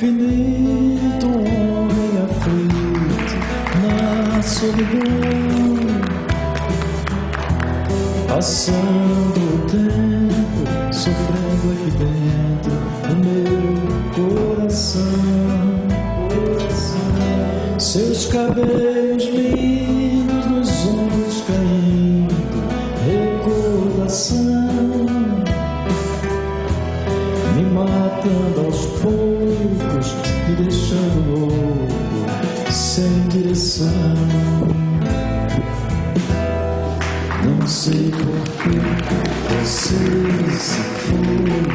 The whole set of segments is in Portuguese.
infinito, um homem aflito na solidão, passando o tempo, sofrendo aqui dentro do meu coração. Seus cabelos lindos nos ombros caindo, recordação, me matando aos poucos, me deixando louco, sem direção. Não sei por que você se foi,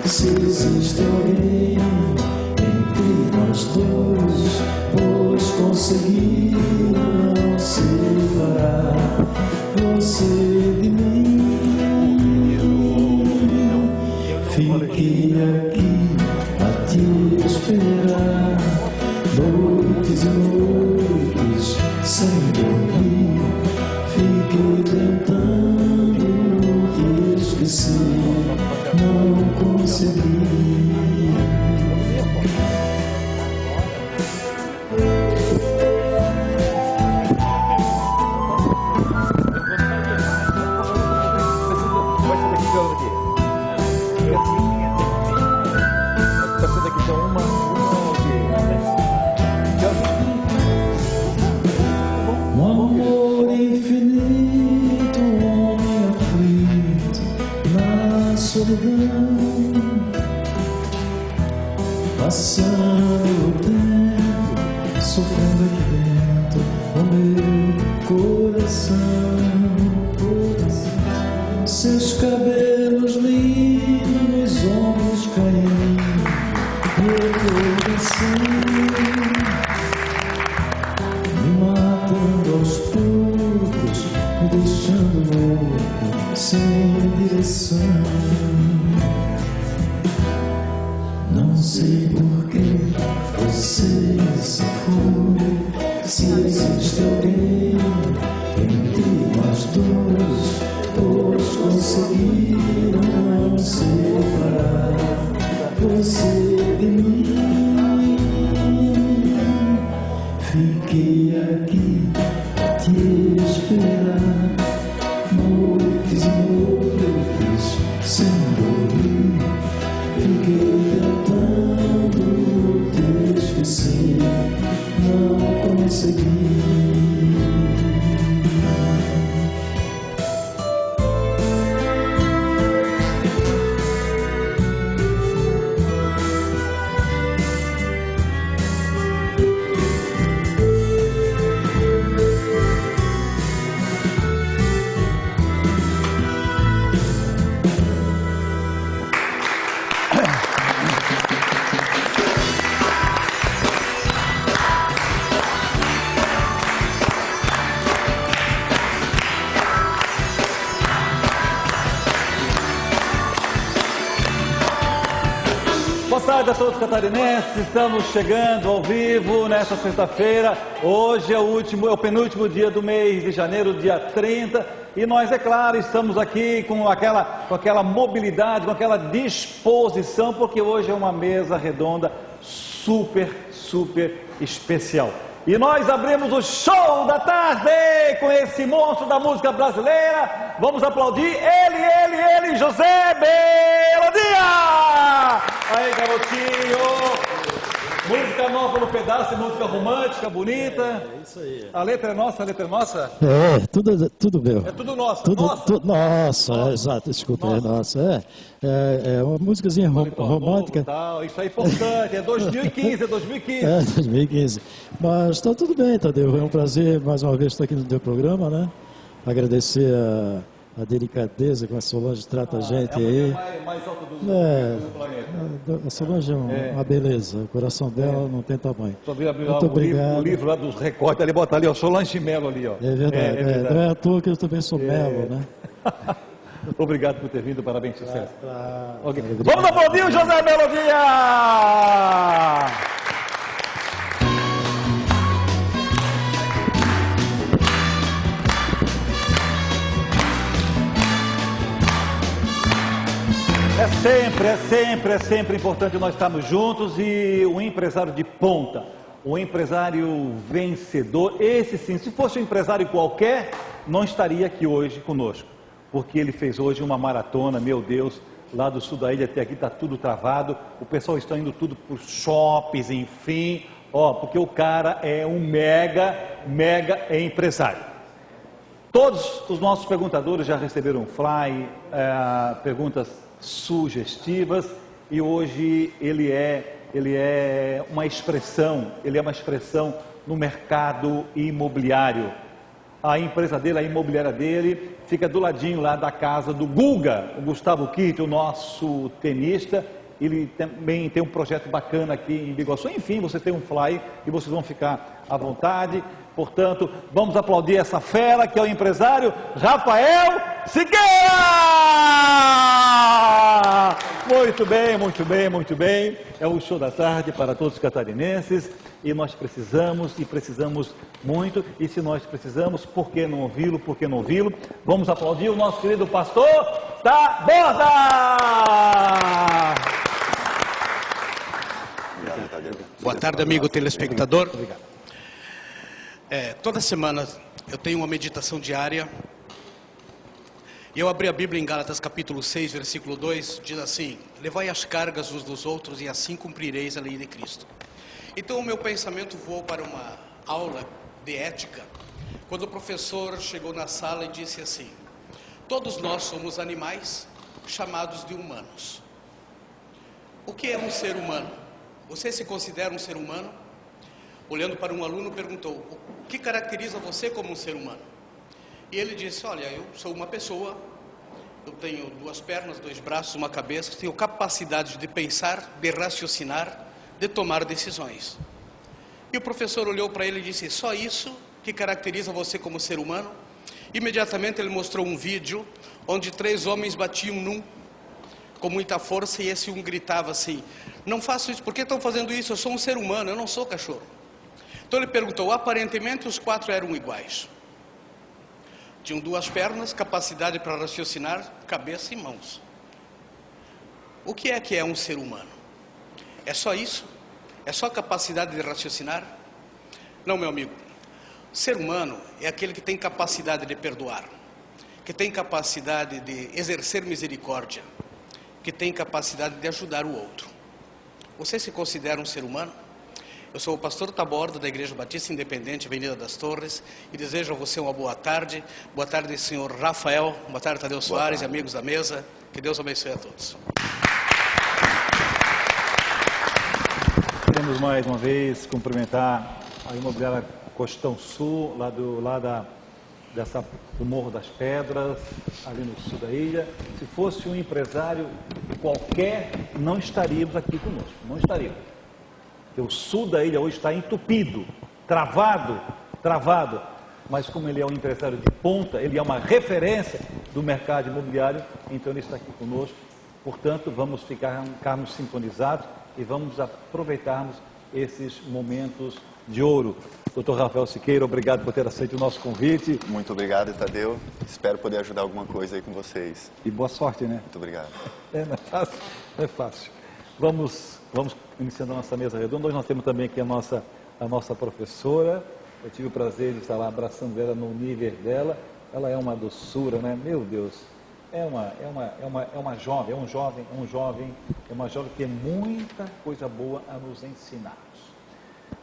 se existe alguém entre nós dois, pois consegui não separar você de mim. Fiquei aqui a te esperar, noites e noites sem dormir. Fiquei tentando te esquecer, não consegui. Um amor infinito, um homem aflito na solidão, passando o tempo, sofrendo aqui dentro do meu coração. Seus cabelos lindos nos ombros caindo, recordação, me matando aos poucos, me deixando louco, sem direção. Não sei por que você se foi, se existe alguém entre nós dois, pois conseguiram não separar você de mim. Fiquei aqui a te esperar, noites e noites sem dormir. Fiquei tentando te esquecer, não consegui. Boa tarde a todos os catarinenses, estamos chegando ao vivo nesta sexta-feira. Hoje é o penúltimo dia do mês de janeiro, dia 30, e nós, é claro, estamos aqui com aquela mobilidade, com aquela disposição, porque hoje é uma mesa redonda super especial. E nós abrimos o show da tarde com esse monstro da música brasileira. Vamos aplaudir ele, José Melodia! Aí, garotinho! Música nova no pedaço, música romântica, bonita. É isso aí. A letra é nossa, É, tudo meu. É tudo nosso, Nossa, exato, desculpa, é nossa. É uma músicazinha romântica. Tal, isso é importante, é 2015, 2015. Mas está tudo bem, Tadeu. É um prazer mais uma vez estar aqui no teu programa, né? Agradecer a delicadeza com a Solange trata a gente aí. Mais alto do planeta. A Solange é uma beleza, o coração dela não tem tamanho. Só vi abrir Muito obrigado. O livro lá dos recortes, ali, bota ali, ó, Solange Melo ali, ó. É verdade, não é à toa que eu também sou Melo, né? Obrigado por ter vindo, parabéns, sucesso. Okay. Obrigado. Vamos aplaudir o José Melodia! É sempre importante nós estarmos juntos e um empresário de ponta, um empresário vencedor, esse sim, se fosse um empresário qualquer, não estaria aqui hoje conosco, porque ele fez hoje uma maratona, meu Deus, lá do sul da ilha até aqui está tudo travado, o pessoal está indo tudo por shoppings, enfim, porque o cara é um mega empresário. Todos os nossos perguntadores já receberam um fly, perguntas sugestivas, e hoje ele é uma expressão no mercado imobiliário. A empresa dele, a imobiliária dele, fica do ladinho lá da casa do Guga, o Gustavo Kitt, o nosso tenista. Ele também tem um projeto bacana aqui em Biguaçu. Enfim, você tem um fly e vocês vão ficar à vontade. Portanto, vamos aplaudir essa fera que é o empresário Rafael Siqueira! Muito bem. É o show da tarde para todos os catarinenses e nós precisamos muito. E se nós precisamos, por que não ouvi-lo? Vamos aplaudir o nosso querido pastor Taborda! Boa tarde, amigo telespectador. Toda semana eu tenho uma meditação diária. E eu abri a Bíblia em Gálatas capítulo 6, versículo 2, diz assim: levai as cargas uns dos outros e assim cumprireis a lei de Cristo. Então o meu pensamento voou para uma aula de ética, quando o professor chegou na sala e disse assim: todos nós somos animais chamados de humanos. O que é um ser humano? Você se considera um ser humano? Olhando para um aluno, perguntou: o que caracteriza você como um ser humano? E ele disse: olha, eu sou uma pessoa, eu tenho 2 pernas, 2 braços, uma cabeça, tenho capacidade de pensar, de raciocinar, de tomar decisões. E o professor olhou para ele e disse: só isso que caracteriza você como ser humano? Imediatamente ele mostrou um vídeo onde 3 homens batiam num com muita força, e esse um gritava assim: não faço isso, por que estão fazendo isso? Eu sou um ser humano, eu não sou cachorro. Então ele perguntou: aparentemente os 4 eram iguais, tinham 2 pernas, capacidade para raciocinar, cabeça e mãos. O que é um ser humano? É só isso? É só capacidade de raciocinar? Não, meu amigo. Ser humano é aquele que tem capacidade de perdoar, que tem capacidade de exercer misericórdia, que tem capacidade de ajudar o outro. Você se considera um ser humano? Eu sou o pastor Taborda, da Igreja Batista Independente, Avenida das Torres, e desejo a você uma boa tarde. Boa tarde, senhor Rafael. Boa tarde, Tadeu Soares e amigos da mesa. Que Deus abençoe a todos. Queremos mais uma vez cumprimentar a imobiliária Costão Sul, lá do Morro das Pedras, ali no sul da ilha. Se fosse um empresário qualquer, não estaríamos aqui conosco, não estaríamos. Porque o sul da ilha hoje está entupido, travado, mas como ele é um empresário de ponta, ele é uma referência do mercado imobiliário, então ele está aqui conosco. Portanto, vamos ficarmos sintonizados e vamos aproveitarmos esses momentos de ouro. Doutor Rafael Siqueira, obrigado por ter aceito o nosso convite. Muito obrigado, Tadeu. Espero poder ajudar alguma coisa aí com vocês. E boa sorte, né? Muito obrigado. Não é fácil. Vamos iniciando a nossa mesa redonda. Hoje nós temos também aqui a nossa professora. Eu tive o prazer de estar lá abraçando ela no nível dela. Ela é uma doçura, né? Meu Deus. É uma jovem que tem muita coisa boa a nos ensinar.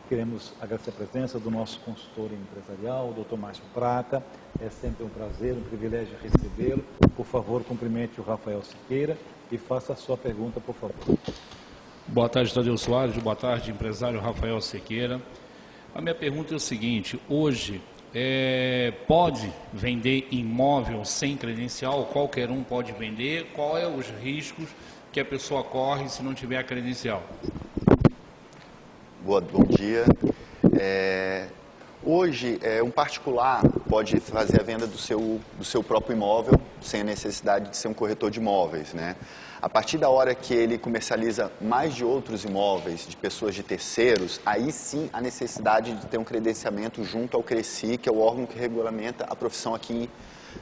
Queremos agradecer a presença do nosso consultor empresarial, o Dr. Márcio Prata. É sempre um prazer, um privilégio recebê-lo. Por favor, cumprimente o Rafael Siqueira e faça a sua pergunta, por favor. Boa tarde, Tadeu Soares. Boa tarde, empresário Rafael Siqueira. A minha pergunta é o seguinte: hoje pode vender imóvel sem credencial? Qualquer um pode vender? Qual é os riscos que a pessoa corre se não tiver a credencial? Bom dia. Hoje, um particular pode fazer a venda do seu próprio imóvel sem a necessidade de ser um corretor de imóveis, né? A partir da hora que ele comercializa mais de outros imóveis, de pessoas de terceiros, aí sim a necessidade de ter um credenciamento junto ao CRECI, que é o órgão que regulamenta a profissão aqui,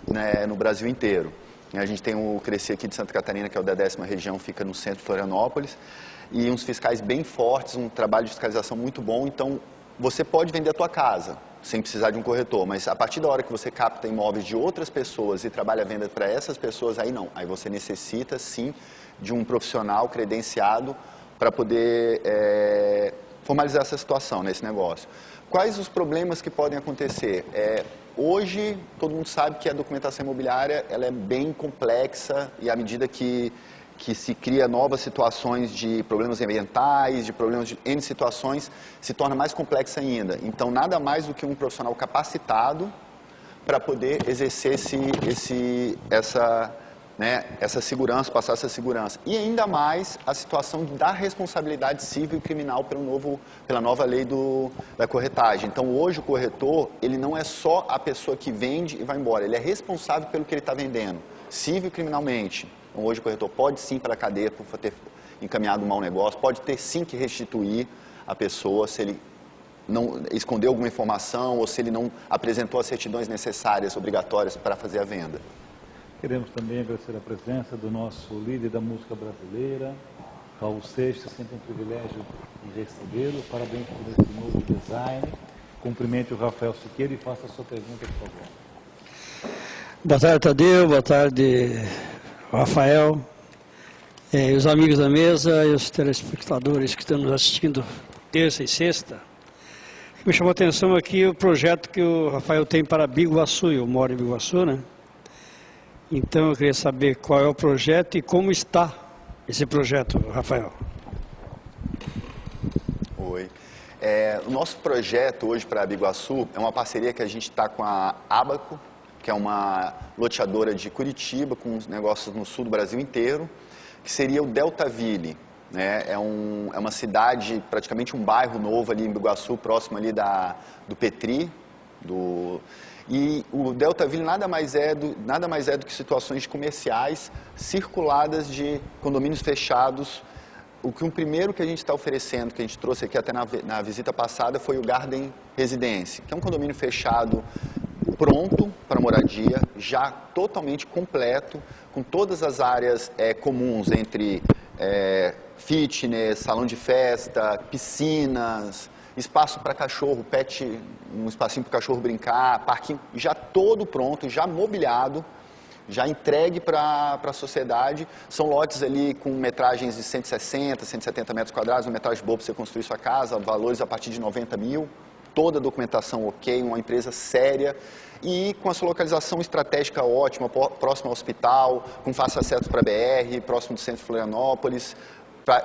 né, no Brasil inteiro. A gente tem o Crescer aqui de Santa Catarina, que é o da 10ª região, fica no centro de Florianópolis, e uns fiscais bem fortes, um trabalho de fiscalização muito bom. Então, você pode vender a tua casa sem precisar de um corretor, mas a partir da hora que você capta imóveis de outras pessoas e trabalha a venda para essas pessoas, aí não. Aí você necessita, sim, de um profissional credenciado para poder formalizar essa situação nesse negócio. Quais os problemas que podem acontecer? Hoje, todo mundo sabe que a documentação imobiliária ela é bem complexa e à medida que se cria novas situações de problemas ambientais, de problemas de N situações, se torna mais complexa ainda. Então, nada mais do que um profissional capacitado para poder exercer essa segurança, passar essa segurança. E ainda mais a situação da responsabilidade civil e criminal pela nova lei da corretagem. Então, hoje o corretor, ele não é só a pessoa que vende e vai embora, ele é responsável pelo que ele está vendendo, civil e criminalmente. Então, hoje o corretor pode sim ir para a cadeia por ter encaminhado um mau negócio, pode ter sim que restituir a pessoa se ele não escondeu alguma informação ou se ele não apresentou as certidões necessárias, obrigatórias para fazer a venda. Queremos também agradecer a presença do nosso líder da música brasileira, Raul Seixas, sempre um privilégio de recebê-lo. Parabéns por esse novo design. Cumprimente o Rafael Siqueira e faça a sua pergunta, por favor. Boa tarde, Tadeu. Boa tarde, Rafael. Os amigos da mesa e os telespectadores que estão nos assistindo terça e sexta. Me chamou a atenção aqui o projeto que o Rafael tem para Biguaçu. Eu moro em Biguaçu, né? Então eu queria saber qual é o projeto e como está esse projeto, Rafael. Oi. O nosso projeto hoje para Biguaçu é uma parceria que a gente está com a Abaco, que é uma loteadora de Curitiba, com negócios no sul do Brasil inteiro, que seria o Deltaville. Né? É uma cidade, praticamente um bairro novo ali em Biguaçu, próximo ali do Petri, E o Deltaville nada mais é do que situações comerciais circuladas de condomínios fechados. O primeiro que a gente está oferecendo, que a gente trouxe aqui até na visita passada, foi o Garden Residence, que é um condomínio fechado, pronto para moradia, já totalmente completo, com todas as áreas comuns entre fitness, salão de festa, piscinas, espaço para cachorro, um espacinho para o cachorro brincar, parquinho já todo pronto, já mobiliado, já entregue para a sociedade. São lotes ali com metragens de 160, 170 metros quadrados, uma metragem boa para você construir sua casa, valores a partir de 90 mil, toda a documentação ok, uma empresa séria e com a sua localização estratégica ótima, próximo ao hospital, com fácil acesso para a BR, próximo do centro de Florianópolis,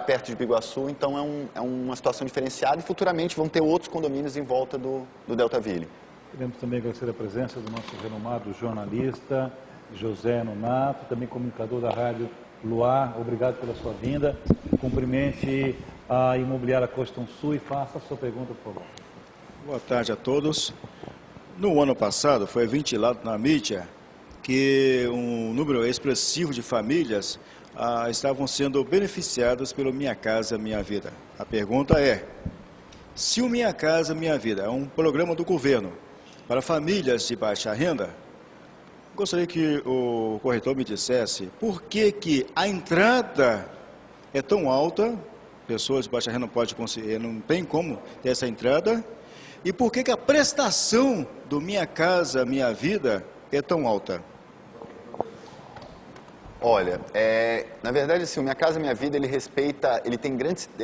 perto de Biguaçu, então é uma situação diferenciada e futuramente vão ter outros condomínios em volta do Deltaville. Queremos também agradecer a presença do nosso renomado jornalista José Nonato, também comunicador da Rádio Luar. Obrigado pela sua vinda. Cumprimente a Imobiliária Costa Sul e faça a sua pergunta, por favor. Boa tarde a todos. No ano passado foi ventilado na mídia que um número expressivo de famílias estavam sendo beneficiadas pelo Minha Casa Minha Vida. A pergunta é, se o Minha Casa Minha Vida é um programa do governo para famílias de baixa renda, gostaria que o corretor me dissesse por que a entrada é tão alta, pessoas de baixa renda não tem como ter essa entrada, e por que a prestação do Minha Casa Minha Vida é tão alta? Olha, na verdade, assim, o Minha Casa Minha Vida, ele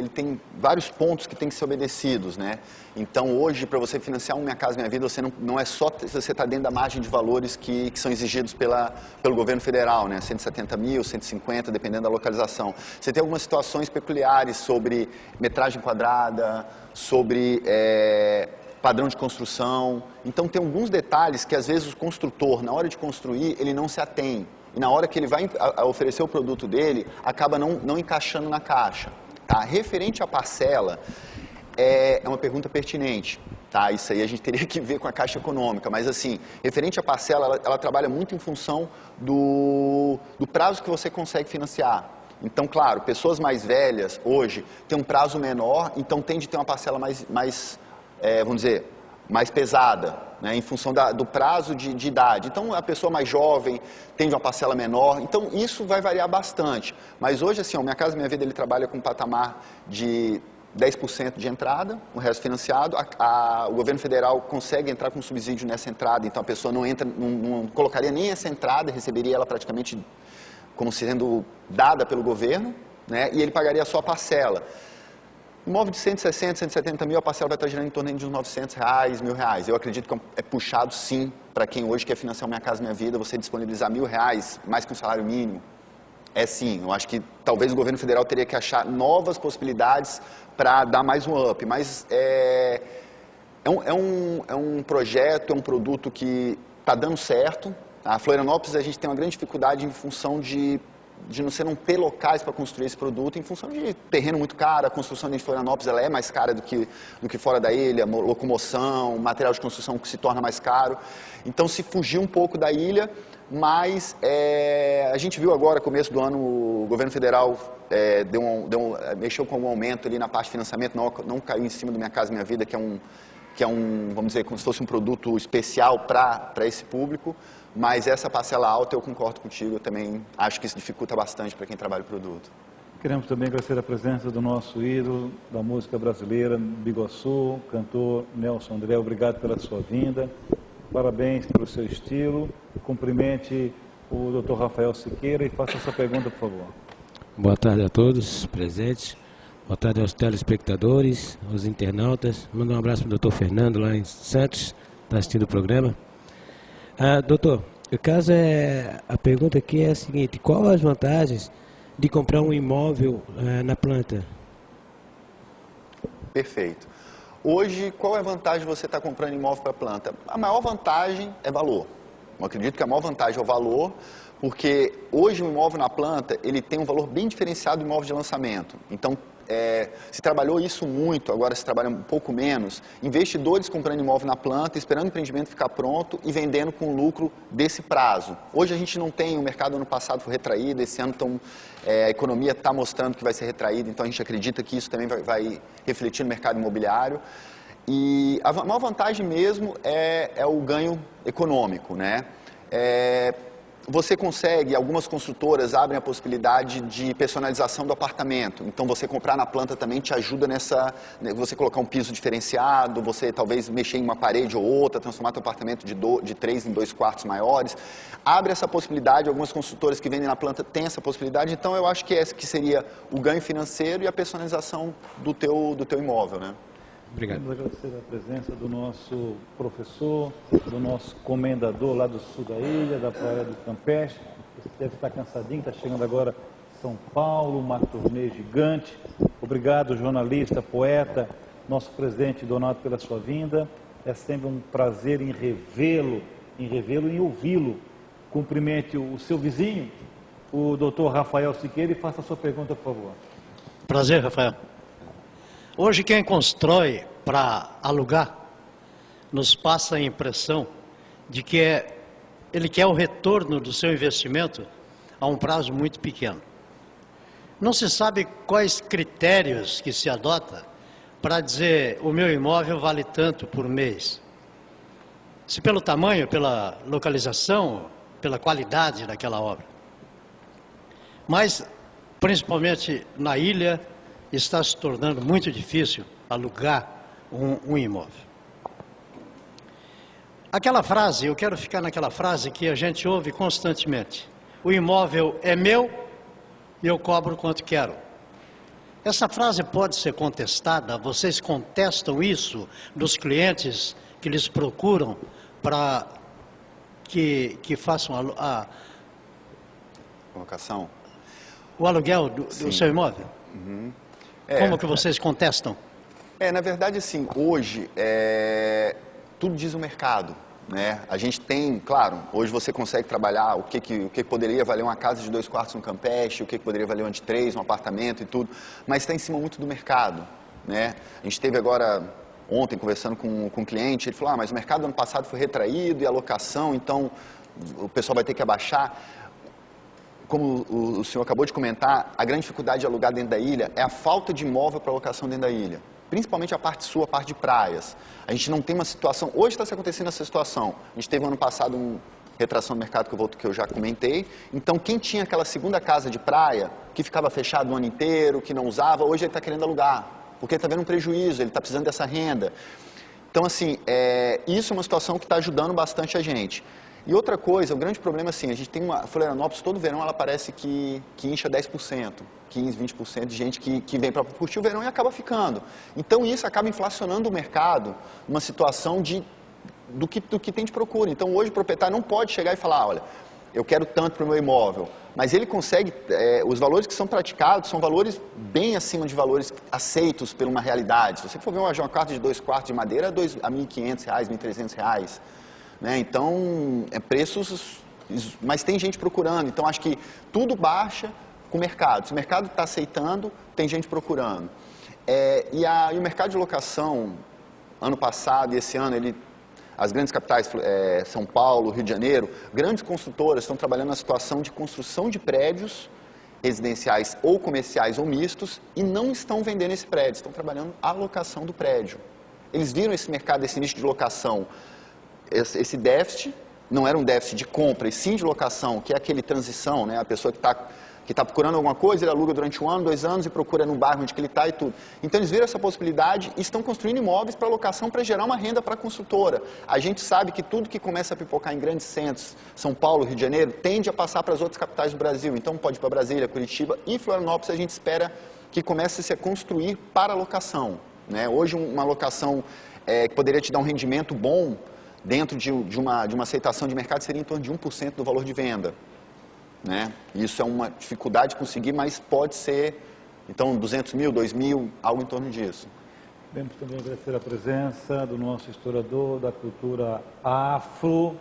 tem vários pontos que têm que ser obedecidos, né? Então, hoje, para você financiar um Minha Casa Minha Vida, você não é só se você está dentro da margem de valores que são exigidos pelo governo federal, né? 170 mil, 150, dependendo da localização. Você tem algumas situações peculiares sobre metragem quadrada, sobre padrão de construção. Então, tem alguns detalhes que, às vezes, o construtor, na hora de construir, ele não se atém. E na hora que ele vai oferecer o produto dele, acaba não encaixando na caixa. Tá? Referente à parcela, é uma pergunta pertinente. Tá? Isso aí a gente teria que ver com a Caixa Econômica. Mas assim, referente à parcela, ela trabalha muito em função do prazo que você consegue financiar. Então, claro, pessoas mais velhas, hoje, têm um prazo menor, então tende a ter uma parcela mais vamos dizer, mais pesada. né, em função do prazo de idade. Então, a pessoa mais jovem tende uma parcela menor, então isso vai variar bastante. Mas hoje, assim, Minha Casa Minha Vida, ele trabalha com um patamar de 10% de entrada, o resto financiado. O governo federal consegue entrar com subsídio nessa entrada, então a pessoa não colocaria nem essa entrada, receberia ela praticamente como sendo dada pelo governo, né, e ele pagaria só a parcela. Imóvel de 160, 170 mil, a parcela vai estar girando em torno de uns R$900, R$1.000. Eu acredito que é puxado, sim, para quem hoje quer financiar Minha Casa Minha Vida, você disponibilizar R$1.000, mais que um salário mínimo. É sim, eu acho que talvez o governo federal teria que achar novas possibilidades para dar mais um up. Mas é um projeto, é um produto que está dando certo. A Florianópolis, a gente tem uma grande dificuldade em função de não ter locais para construir esse produto, em função de terreno muito caro. A construção de Florianópolis ela é mais cara do que fora da ilha, locomoção, material de construção que se torna mais caro. Então, se fugir um pouco da ilha, mas a gente viu agora, começo do ano, o governo federal mexeu com um aumento ali na parte de financiamento, não caiu em cima do Minha Casa Minha Vida, que é um, vamos dizer, como se fosse um produto especial para esse público. Mas essa parcela alta, eu concordo contigo, eu também acho que isso dificulta bastante para quem trabalha o produto. Queremos também agradecer a presença do nosso ídolo da música brasileira, Biguaçu, cantor Nelson André. Obrigado pela sua vinda, parabéns pelo seu estilo. Cumprimente o Dr. Rafael Siqueira e faça a sua pergunta, por favor. Boa tarde a todos presentes, boa tarde aos telespectadores, aos internautas. Manda um abraço para o Dr. Fernando lá em Santos, está assistindo o programa. Doutor, a pergunta aqui é a seguinte: qual as vantagens de comprar um imóvel na planta? Perfeito. Hoje, qual é a vantagem de você estar comprando imóvel para planta? A maior vantagem é valor. Eu acredito que a maior vantagem é o valor, porque hoje o imóvel na planta, ele tem um valor bem diferenciado do imóvel de lançamento. Então, se trabalhou isso muito, agora se trabalha um pouco menos, investidores comprando imóvel na planta, esperando o empreendimento ficar pronto e vendendo com lucro desse prazo. Hoje a gente não tem, o mercado ano passado foi retraído, esse ano a economia está mostrando que vai ser retraída, então a gente acredita que isso também vai refletir no mercado imobiliário. E a maior vantagem mesmo é o ganho econômico, né? Você consegue, algumas construtoras abrem a possibilidade de personalização do apartamento. Então, você comprar na planta também te ajuda você colocar um piso diferenciado, você talvez mexer em uma parede ou outra, transformar seu apartamento de 3 em 2 quartos maiores. Abre essa possibilidade, algumas construtoras que vendem na planta têm essa possibilidade. Então, eu acho que esse que seria o ganho financeiro e a personalização do teu imóvel, né? Obrigado. Queremos agradecer a presença do nosso professor, do nosso comendador lá do sul da ilha, da Praia do Campeche. Você deve estar cansadinho, está chegando agora São Paulo, uma turnê gigante. Obrigado, jornalista, poeta, nosso presidente Donato, pela sua vinda. É sempre um prazer em revê-lo e ouvi-lo. Cumprimente o seu vizinho, o doutor Rafael Siqueira, e faça a sua pergunta, por favor. Prazer, Rafael. Hoje quem constrói para alugar nos passa a impressão de que ele quer o retorno do seu investimento a um prazo muito pequeno. Não se sabe quais critérios que se adota para dizer o meu imóvel vale tanto por mês. Se pelo tamanho, pela localização, pela qualidade daquela obra. Mas, principalmente na ilha, está se tornando muito difícil alugar um imóvel. Aquela frase, eu quero ficar naquela frase que a gente ouve constantemente. O imóvel é meu e eu cobro quanto quero. Essa frase pode ser contestada? Vocês contestam isso dos clientes que lhes procuram para que façam Colocação? O aluguel do seu imóvel? Uhum. Como que vocês contestam? Na verdade, assim, hoje, tudo diz o mercado, né? A gente tem, claro, hoje você consegue trabalhar o que poderia valer uma casa de 2 quartos no Campeche, o que poderia valer uma de 3, um apartamento e tudo, mas está em cima muito do mercado, né? A gente teve agora, ontem, conversando com um cliente, ele falou, mas o mercado do ano passado foi retraído e a locação, então o pessoal vai ter que abaixar. Como o senhor acabou de comentar, a grande dificuldade de alugar dentro da ilha é a falta de imóvel para locação dentro da ilha. principalmente a parte sul, a parte de praias. A gente não tem uma situação, hoje está se acontecendo essa situação. A gente teve no ano passado uma retração do mercado que eu já comentei. Então, quem tinha aquela segunda casa de praia, que ficava fechado o ano inteiro, que não usava, hoje ele está querendo alugar, porque ele está vendo um prejuízo, ele está precisando dessa renda. Então, assim, isso é uma situação que está ajudando bastante a gente. E outra coisa, o grande problema, assim, a gente tem a Florianópolis, todo verão ela parece que incha 10%, 15%, 20% de gente que vem para curtir o verão e acaba ficando. Então, isso acaba inflacionando o mercado, uma situação do que tem de procura. Então, hoje o proprietário não pode chegar e falar, olha, eu quero tanto para o meu imóvel, mas ele consegue, os valores que são praticados são valores bem acima de valores aceitos por uma realidade. Se você for ver uma quarto de 2 quartos de madeira, R$ 1.500, R$ 1.300. Né? Então, preços, mas tem gente procurando, então acho que tudo baixa com o mercado. Se o mercado está aceitando, tem gente procurando. E o mercado de locação, ano passado e esse ano, as grandes capitais, São Paulo, Rio de Janeiro, grandes construtoras estão trabalhando na situação de construção de prédios residenciais ou comerciais ou mistos e não estão vendendo esse prédio, estão trabalhando a locação do prédio. Eles viram esse mercado, esse nicho de locação, esse déficit, não era um déficit de compra, e sim de locação, que é aquele transição, né? A pessoa que está procurando alguma coisa, ele aluga durante 1 ano, 2 anos e procura no bairro onde ele está e tudo. Então eles viram essa possibilidade e estão construindo imóveis para locação para gerar uma renda para a construtora. A gente sabe que tudo que começa a pipocar em grandes centros, São Paulo, Rio de Janeiro, tende a passar para as outras capitais do Brasil. Então pode ir para Brasília, Curitiba e Florianópolis, a gente espera que comece a se construir para a locação. Né? Hoje uma locação que poderia te dar um rendimento bom, dentro de uma aceitação de mercado, seria em torno de 1% do valor de venda. Né? Isso é uma dificuldade de conseguir, mas pode ser, então, 200 mil, 2 mil, algo em torno disso. Queremos também agradecer a presença do nosso historiador da cultura afro,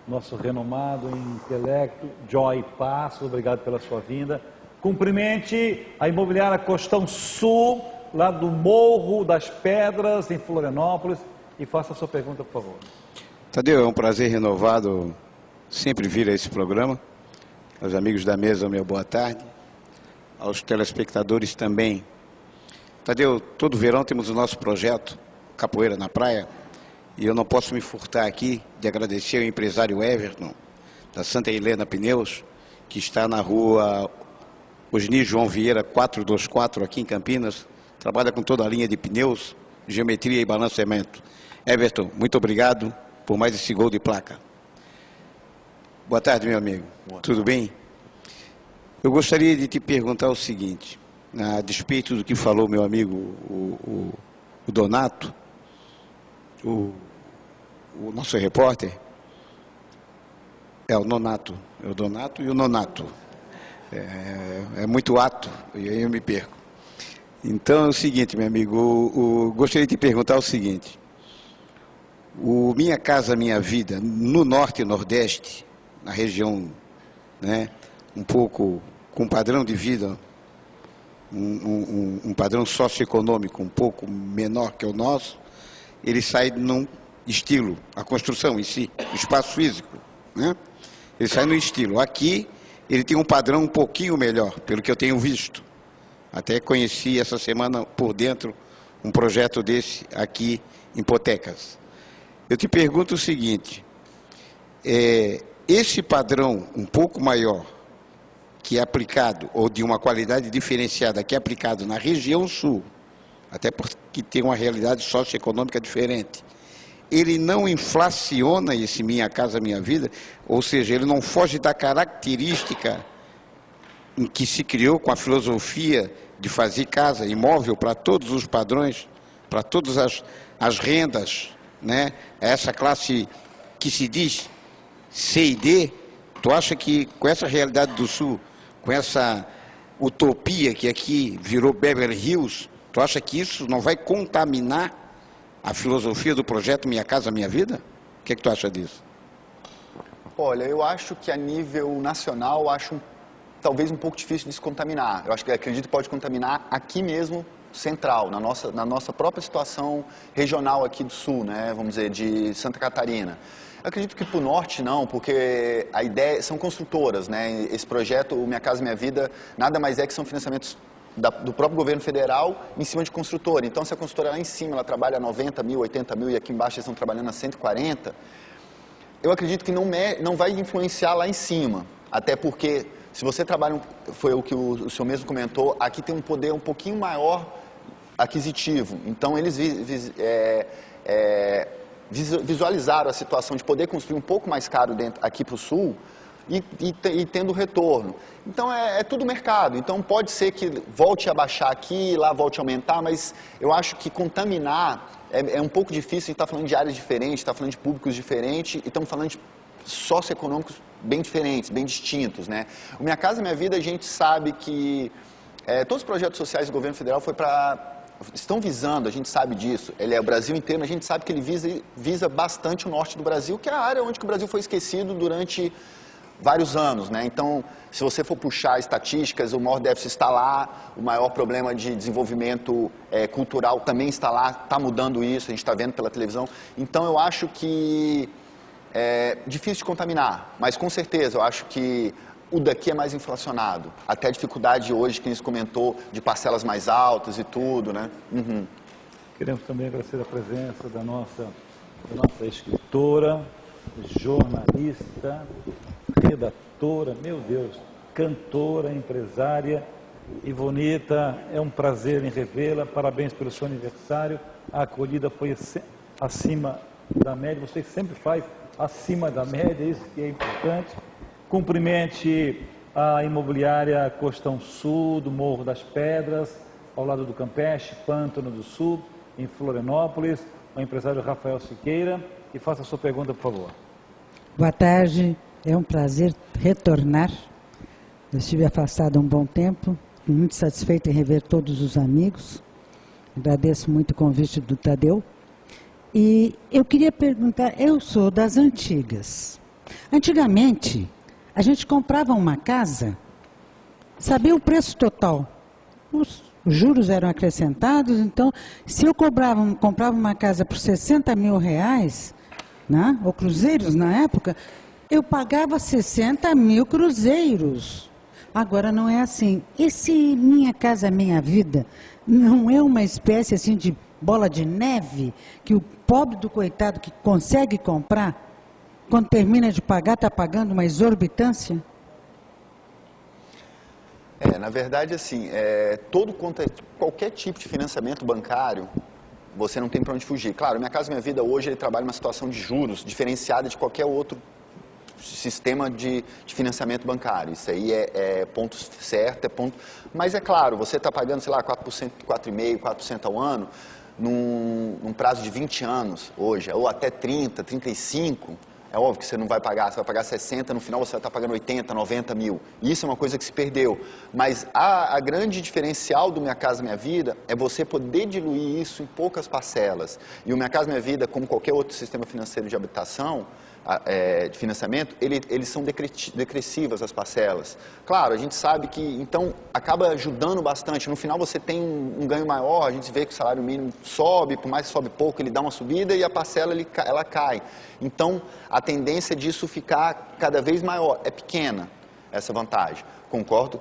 nosso renomado em intelecto, Joy Passo, obrigado pela sua vinda. Cumprimente a imobiliária Costão Sul, lá do Morro das Pedras, em Florianópolis, e faça a sua pergunta, por favor. Tadeu, é um prazer renovado sempre vir a esse programa. Aos amigos da mesa, meu boa tarde. Aos telespectadores também. Tadeu, todo verão temos o nosso projeto Capoeira na Praia, e eu não posso me furtar aqui de agradecer ao empresário Everton, da Santa Helena Pneus, que está na rua Osni João Vieira 424, aqui em Campinas, trabalha com toda a linha de pneus, geometria e balanceamento. Everton, muito obrigado por mais esse gol de placa. Boa tarde, meu amigo. Tudo bem? Eu gostaria de te perguntar o seguinte, a despeito do que falou meu amigo, o Donato, o nosso repórter, o Nonato, é o Donato e o Nonato. É muito ato, e aí eu me perco. Então é o seguinte, meu amigo, gostaria de te perguntar o seguinte. O Minha Casa Minha Vida, no Norte e Nordeste, na região, né, um pouco com padrão de vida, um padrão socioeconômico um pouco menor que o nosso, ele sai num estilo, a construção em si, o espaço físico, né? Ele sai no estilo. Aqui, ele tem um padrão um pouquinho melhor, pelo que eu tenho visto. Até conheci essa semana por dentro um projeto desse aqui em Potecas. Eu te pergunto o seguinte, esse padrão um pouco maior que é aplicado, ou de uma qualidade diferenciada, que é aplicado na região sul, até porque tem uma realidade socioeconômica diferente, ele não inflaciona esse Minha Casa Minha Vida, ou seja, ele não foge da característica em que se criou com a filosofia de fazer casa, imóvel para todos os padrões, para todas as rendas, né? Essa classe que se diz C e D. Tu acha que com essa realidade do Sul, com essa utopia que aqui virou Beverly Hills, tu acha que isso não vai contaminar a filosofia do projeto Minha Casa Minha Vida? O que é que tu acha disso? Olha, eu acho que a nível nacional, acho talvez um pouco difícil de se contaminar. Eu acredito que pode contaminar aqui mesmo, central, na nossa própria situação regional aqui do Sul, né? Vamos dizer, de Santa Catarina. Eu acredito que para o Norte não, porque a ideia são construtoras, né? Esse projeto, o Minha Casa Minha Vida, nada mais é que são financiamentos do próprio governo federal em cima de construtora. Então, se a construtora lá em cima ela trabalha 90 mil, 80 mil e aqui embaixo eles estão trabalhando a 140, eu acredito que não vai influenciar lá em cima. Até porque, se você trabalha, foi o que o senhor mesmo comentou, aqui tem um poder um pouquinho maior aquisitivo. Então, eles visualizaram a situação de poder construir um pouco mais caro aqui para o sul e tendo retorno. Então, é tudo mercado. Então, pode ser que volte a baixar aqui, lá volte a aumentar, mas eu acho que contaminar é um pouco difícil. A gente está falando de áreas diferentes, está falando de públicos diferentes e estamos falando de socioeconômicos bem diferentes, bem distintos, né? O Minha Casa Minha Vida, a gente sabe que todos os projetos sociais do governo federal estão visando, a gente sabe disso, ele é o Brasil inteiro, mas a gente sabe que ele visa bastante o norte do Brasil, que é a área onde que o Brasil foi esquecido durante vários anos, né? Então, se você for puxar estatísticas, o maior déficit está lá, o maior problema de desenvolvimento cultural também está lá, está mudando isso, a gente está vendo pela televisão. Então, eu acho que é difícil de contaminar, mas com certeza eu acho que o daqui é mais inflacionado. Até a dificuldade hoje que a gente comentou de parcelas mais altas e tudo, né? Uhum. Queremos também agradecer a presença da nossa escritora, jornalista, redatora, meu Deus, cantora, empresária, Ivonita, é um prazer em revê-la, parabéns pelo seu aniversário, a acolhida foi acima da média, você sempre faz acima da média, isso que é importante. Cumprimente a imobiliária Costão Sul, do Morro das Pedras, ao lado do Campeche, Pântano do Sul, em Florianópolis, o empresário Rafael Siqueira, e faça a sua pergunta, por favor. Boa tarde, é um prazer retornar. Eu estive afastado há um bom tempo, muito satisfeito em rever todos os amigos. Agradeço muito o convite do Tadeu. E eu queria perguntar, eu sou das antigas. Antigamente, a gente comprava uma casa, sabia o preço total. Os juros eram acrescentados, então, se eu comprava uma casa por 60 mil reais, né, ou cruzeiros na época, eu pagava 60 mil cruzeiros. Agora não é assim. Esse Minha Casa Minha Vida não é uma espécie assim de bola de neve que o pobre do coitado que consegue comprar, quando termina de pagar, está pagando uma exorbitância? Na verdade, assim, qualquer tipo de financiamento bancário, você não tem para onde fugir. Claro, Minha Casa Minha Vida hoje ele trabalha uma situação de juros diferenciada de qualquer outro sistema de financiamento bancário. Isso aí é ponto certo, Mas é claro, você está pagando, sei lá, 4%, 4,5%, 4% ao ano, num prazo de 20 anos hoje, ou até 30, 35, é óbvio que você não vai pagar, você vai pagar 60, no final você vai estar pagando 80, 90 mil. Isso é uma coisa que se perdeu. Mas a grande diferencial do Minha Casa Minha Vida é você poder diluir isso em poucas parcelas. E o Minha Casa Minha Vida, como qualquer outro sistema financeiro de habitação, de financiamento, eles são decressivas as parcelas. Claro, a gente sabe que, então, acaba ajudando bastante. No final você tem um ganho maior, a gente vê que o salário mínimo sobe, por mais que sobe pouco, ele dá uma subida e a parcela ela cai. Então, a tendência disso ficar cada vez maior. É pequena essa vantagem. Concordo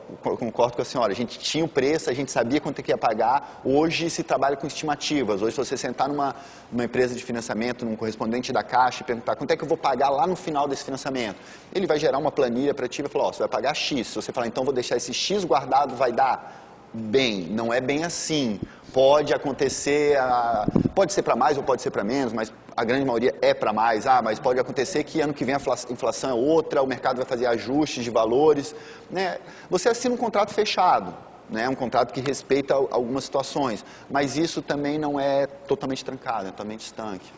com a senhora. A gente tinha o preço, a gente sabia quanto que ia pagar. Hoje se trabalha com estimativas. Hoje, se você sentar numa empresa de financiamento, num correspondente da Caixa e perguntar quanto é que eu vou pagar lá no final desse financiamento, ele vai gerar uma planilha para ti e vai falar, você vai pagar X. Se você falar, então vou deixar esse X guardado, vai dar? Bem, não é bem assim. Pode acontecer, pode ser para mais ou pode ser para menos, mas a grande maioria é para mais. Mas pode acontecer que ano que vem a inflação é outra, o mercado vai fazer ajustes de valores, né? Você assina um contrato fechado, né? Um contrato que respeita algumas situações, mas isso também não é totalmente trancado, é totalmente estanque.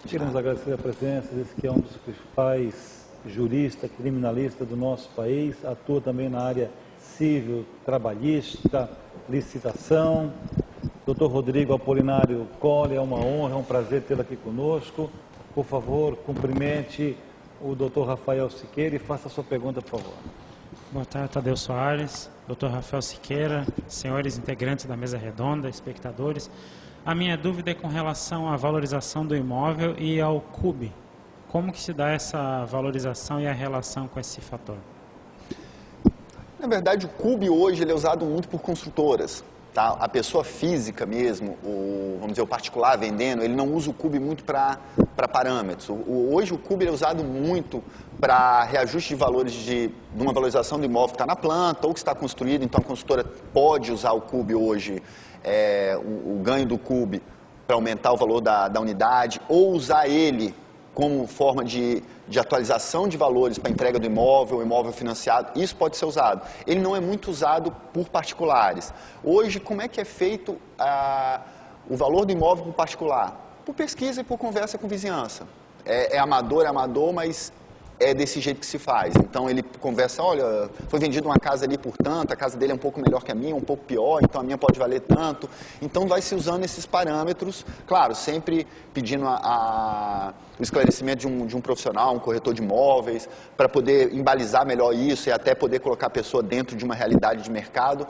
Queremos agradecer a presença desse que é um dos principais juristas, criminalistas do nosso país, atua também na área civil, trabalhista, licitação. Dr. Rodrigo Apolinário Colli, é uma honra, é um prazer tê-lo aqui conosco. Por favor, cumprimente o Dr. Rafael Siqueira e faça a sua pergunta, por favor. Boa tarde, Tadeu Soares, Dr. Rafael Siqueira, senhores integrantes da mesa redonda, espectadores. A minha dúvida é com relação à valorização do imóvel e ao CUB. Como que se dá essa valorização e a relação com esse fator? Na verdade, o CUB hoje ele é usado muito por construtoras. Tá? A pessoa física mesmo, vamos dizer, o particular vendendo, ele não usa o CUB muito para parâmetros. Hoje o CUB é usado muito para reajuste de valores de uma valorização do imóvel que está na planta ou que está construído. Então a construtora pode usar o CUB hoje, o ganho do CUB, para aumentar o valor da unidade, ou usar ele como forma de atualização de valores para entrega do imóvel, o imóvel financiado. Isso pode ser usado. Ele não é muito usado por particulares. Hoje, como é que é feito o valor do imóvel por particular? Por pesquisa e por conversa com vizinhança. É amador, mas é desse jeito que se faz. Então ele conversa, olha, foi vendida uma casa ali por tanto, a casa dele é um pouco melhor que a minha, um pouco pior, então a minha pode valer tanto. Então vai se usando esses parâmetros, claro, sempre pedindo o esclarecimento de um profissional, um corretor de imóveis, para poder embalizar melhor isso e até poder colocar a pessoa dentro de uma realidade de mercado.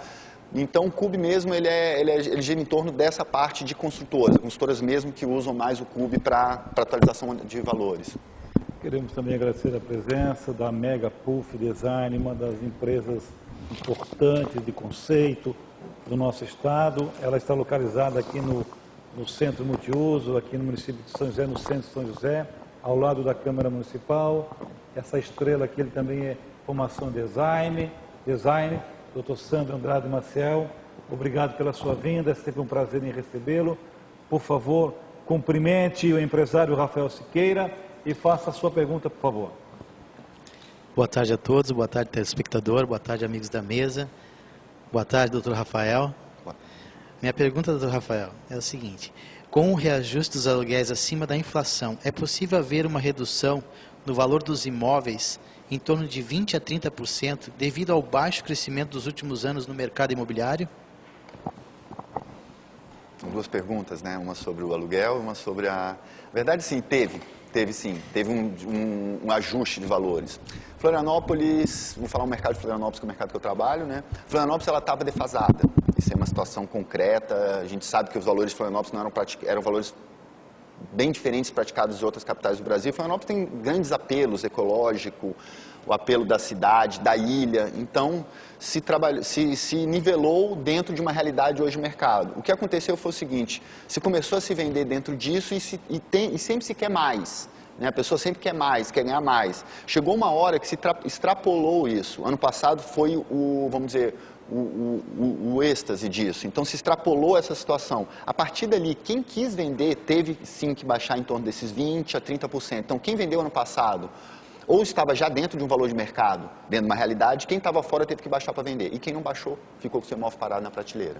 Então o CUB mesmo, ele gira em torno dessa parte de construtoras mesmo que usam mais o CUB para atualização de valores. Queremos também agradecer a presença da Mega Puff Design, uma das empresas importantes de conceito do nosso estado. Ela está localizada aqui no Centro Multiuso, aqui no município de São José, no centro de São José, ao lado da Câmara Municipal. Essa estrela aqui ele também é formação design. Dr. Sandro Andrade Maciel, obrigado pela sua vinda, é sempre um prazer em recebê-lo. Por favor, cumprimente o empresário Rafael Siqueira e faça a sua pergunta, por favor. Boa tarde a todos, boa tarde telespectador, boa tarde amigos da mesa, boa tarde doutor Rafael. Minha pergunta, doutor Rafael, é o seguinte: com o reajuste dos aluguéis acima da inflação, é possível haver uma redução no valor dos imóveis em torno de 20% a 30% devido ao baixo crescimento dos últimos anos no mercado imobiliário? Duas perguntas, né? Uma sobre o aluguel e uma sobre a... Na verdade, sim, teve um ajuste de valores. Florianópolis, vou falar o mercado de Florianópolis, que é o mercado que eu trabalho, né? Florianópolis, ela estava defasada. Isso é uma situação concreta. A gente sabe que os valores de Florianópolis eram valores bem diferentes praticados em outras capitais do Brasil. Florianópolis tem grandes apelos ecológico, o apelo da cidade, da ilha. Então, se nivelou dentro de uma realidade hoje do mercado. O que aconteceu foi o seguinte: se começou a se vender dentro disso e sempre se quer mais. Né? A pessoa sempre quer mais, quer ganhar mais. Chegou uma hora que se extrapolou isso. Ano passado foi vamos dizer, o êxtase disso. Então se extrapolou essa situação. A partir dali, quem quis vender teve sim que baixar em torno desses 20% a 30%. Então quem vendeu ano passado ou estava já dentro de um valor de mercado, dentro de uma realidade, quem estava fora teve que baixar para vender. E quem não baixou, ficou com o seu imóvel parado na prateleira.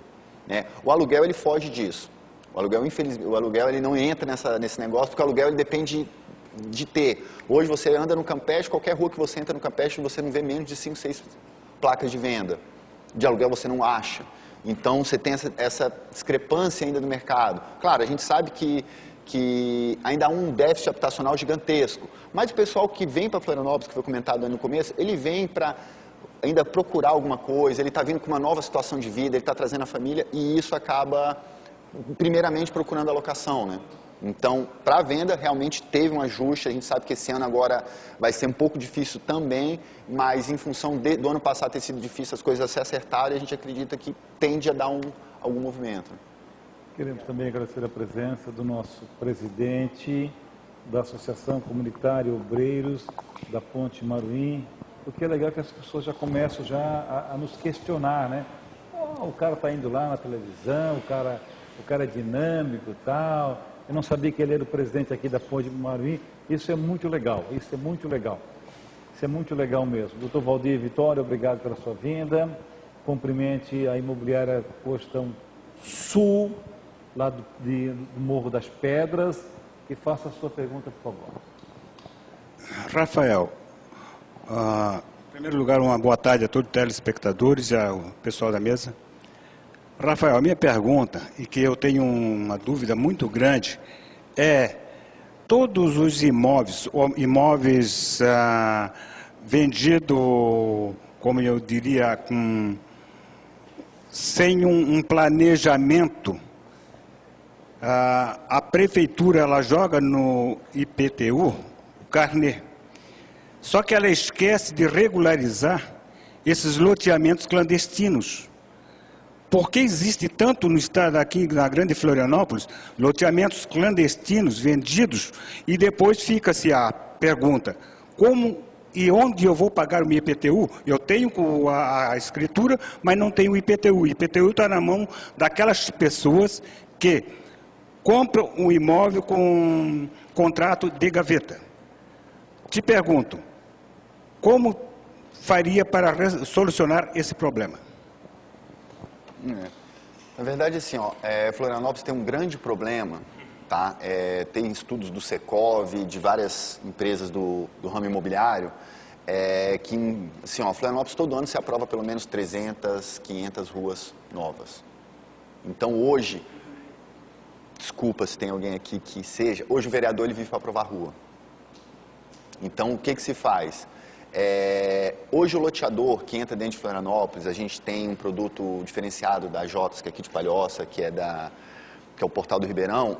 Né? O aluguel, ele foge disso. O aluguel, infelizmente, ele não entra nesse negócio, porque o aluguel ele depende de ter. Hoje você anda no Campeche, qualquer rua que você entra no Campeche, você não vê menos de 5, 6 placas de venda. De aluguel você não acha. Então você tem essa discrepância ainda no mercado. Claro, a gente sabe que ainda há um déficit habitacional gigantesco. Mas o pessoal que vem para Florianópolis, que foi comentado no começo, ele vem para ainda procurar alguma coisa, ele está vindo com uma nova situação de vida, ele está trazendo a família e isso acaba, primeiramente, procurando a locação, né? Então, para a venda, realmente teve um ajuste. A gente sabe que esse ano agora vai ser um pouco difícil também, mas em função do ano passado ter sido difícil as coisas se acertarem, a gente acredita que tende a dar algum movimento. Queremos também agradecer a presença do nosso presidente da Associação Comunitária Obreiros da Ponte Maruim, porque é legal que as pessoas já começam a nos questionar, né? Oh, o cara está indo lá na televisão, o cara é dinâmico e tal. Eu não sabia que ele era o presidente aqui da Ponte Maruim. Isso é muito legal, isso é muito legal. Isso é muito legal mesmo. Doutor Valdir Vitória, obrigado pela sua vinda. Cumprimente a imobiliária Postão Sul, lá do Morro das Pedras, e faça a sua pergunta, por favor. Rafael, em primeiro lugar, uma boa tarde a todos os telespectadores e ao pessoal da mesa. Rafael, a minha pergunta, e que eu tenho uma dúvida muito grande, é: todos os imóveis vendidos, como eu diria, sem um planejamento, a prefeitura ela joga no IPTU o carnê, só que ela esquece de regularizar esses loteamentos clandestinos. Por que existe tanto no estado aqui, na grande Florianópolis, loteamentos clandestinos vendidos e depois fica-se a pergunta, como e onde eu vou pagar o meu IPTU? Eu tenho a escritura, mas não tenho o IPTU. O IPTU está na mão daquelas pessoas que compram um imóvel com contrato de gaveta. Te pergunto, como faria para solucionar esse problema? Na verdade, assim, Florianópolis tem um grande problema, tá? Tem estudos do Secov, de várias empresas do ramo imobiliário, que, assim, Florianópolis todo ano se aprova pelo menos 300, 500 ruas novas. Então, hoje, desculpa se tem alguém aqui que seja, hoje o vereador ele vive para aprovar rua. Então, o que se faz? Hoje o loteador que entra dentro de Florianópolis, a gente tem um produto diferenciado da Jotas, que é aqui de Palhoça, que é o Portal do Ribeirão.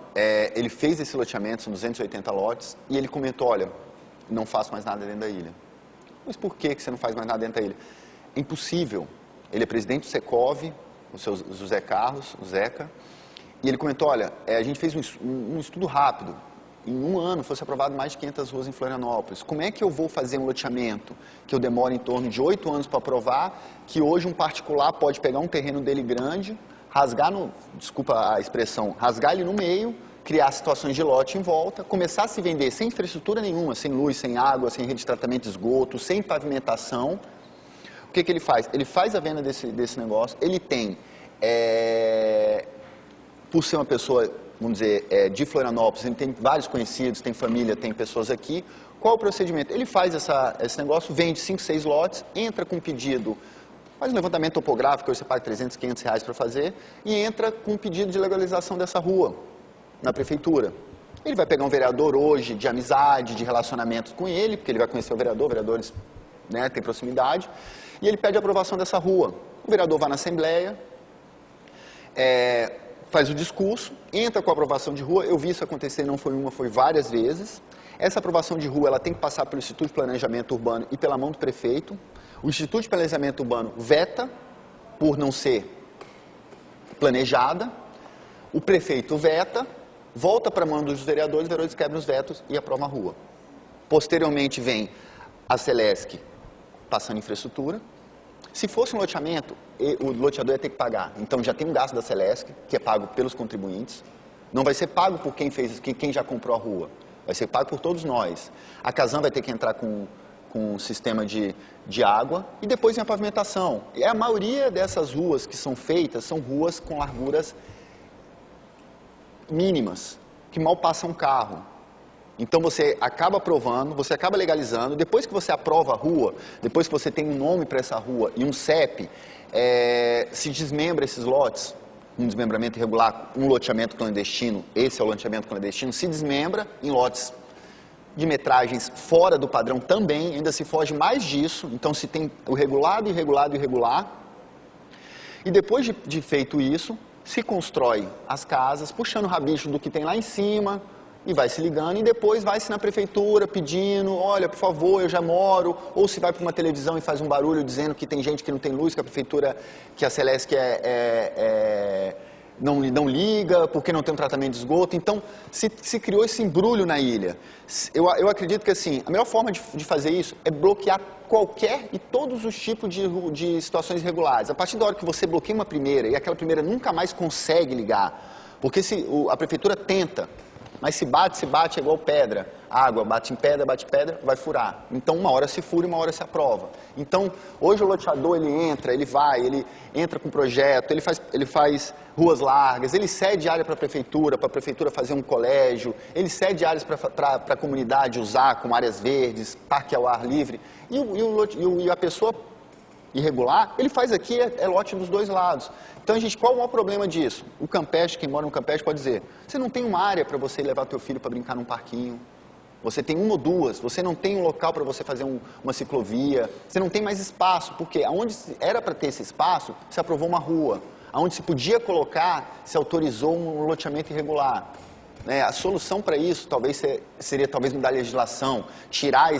Ele fez esse loteamento, são 280 lotes, e ele comentou, olha, não faço mais nada dentro da ilha. Mas por que você não faz mais nada dentro da ilha? É impossível. Ele é presidente do Secov, o José Carlos, o Zeca, e ele comentou, olha, a gente fez um estudo rápido. Em um ano fosse aprovado mais de 500 ruas em Florianópolis. Como é que eu vou fazer um loteamento que eu demoro em torno de 8 anos para aprovar, que hoje um particular pode pegar um terreno dele grande, rasgar, desculpa a expressão, rasgar ele no meio, criar situações de lote em volta, começar a se vender sem infraestrutura nenhuma, sem luz, sem água, sem rede de tratamento de esgoto, sem pavimentação. O que ele faz? Ele faz a venda desse negócio, ele tem, por ser uma pessoa, vamos dizer, de Florianópolis, ele tem vários conhecidos, tem família, tem pessoas aqui. Qual o procedimento? Ele faz esse negócio, vende 5, 6 lotes, entra com um pedido, faz um levantamento topográfico, hoje você paga 300, 500 reais para fazer, e entra com um pedido de legalização dessa rua na prefeitura. Ele vai pegar um vereador hoje de amizade, de relacionamento com ele, porque ele vai conhecer o vereador, vereadores, né, tem proximidade, e ele pede a aprovação dessa rua. O vereador vai na Assembleia, faz o discurso, entra com a aprovação de rua. Eu vi isso acontecer, não foi uma, foi várias vezes. Essa aprovação de rua ela tem que passar pelo Instituto de Planejamento Urbano e pela mão do prefeito. O Instituto de Planejamento Urbano veta por não ser planejada. O prefeito veta, volta para a mão dos vereadores, os vereadores quebram os vetos e aprovam a rua. Posteriormente vem a Celesc passando infraestrutura. Se fosse um loteamento, o loteador ia ter que pagar. Então já tem um gasto da Celesc, que é pago pelos contribuintes. Não vai ser pago por quem já comprou a rua. Vai ser pago por todos nós. A Casan vai ter que entrar com um sistema de água e depois vem a pavimentação. E a maioria dessas ruas que são feitas são ruas com larguras mínimas, que mal passa um carro. Então você acaba aprovando, você acaba legalizando, depois que você aprova a rua, depois que você tem um nome para essa rua e um CEP, se desmembra esses lotes, um desmembramento irregular, um loteamento clandestino, esse é o loteamento clandestino, se desmembra em lotes de metragens fora do padrão também, ainda se foge mais disso, então se tem o regulado, irregulado e irregular, e depois de feito isso, se constrói as casas, puxando o rabicho do que tem lá em cima, e vai se ligando, e depois vai-se na prefeitura pedindo, olha, por favor, eu já moro, ou se vai para uma televisão e faz um barulho dizendo que tem gente que não tem luz, que a prefeitura, que a Celesc não liga, porque não tem um tratamento de esgoto. Então, se criou esse embrulho na ilha. Eu acredito que, assim, a melhor forma de fazer isso é bloquear qualquer e todos os tipos de situações irregulares. A partir da hora que você bloqueia uma primeira, e aquela primeira nunca mais consegue ligar, porque a prefeitura tenta, mas se bate, é igual pedra. Água, bate em pedra, vai furar. Então, uma hora se fura e uma hora se aprova. Então, hoje o loteador, ele entra com projeto, ele faz ruas largas, ele cede área para a prefeitura fazer um colégio, ele cede áreas para a comunidade usar, como áreas verdes, parque ao ar livre. E a pessoa irregular, ele faz aqui, é lote dos dois lados. Então, gente, qual é o maior problema disso? O Campeche, quem mora no Campeche pode dizer, você não tem uma área para você levar teu filho para brincar num parquinho, você tem uma ou duas, você não tem um local para você fazer uma ciclovia, você não tem mais espaço, porque onde era para ter esse espaço, se aprovou uma rua, onde se podia colocar, se autorizou um loteamento irregular. A solução para isso seria mudar a legislação, tirar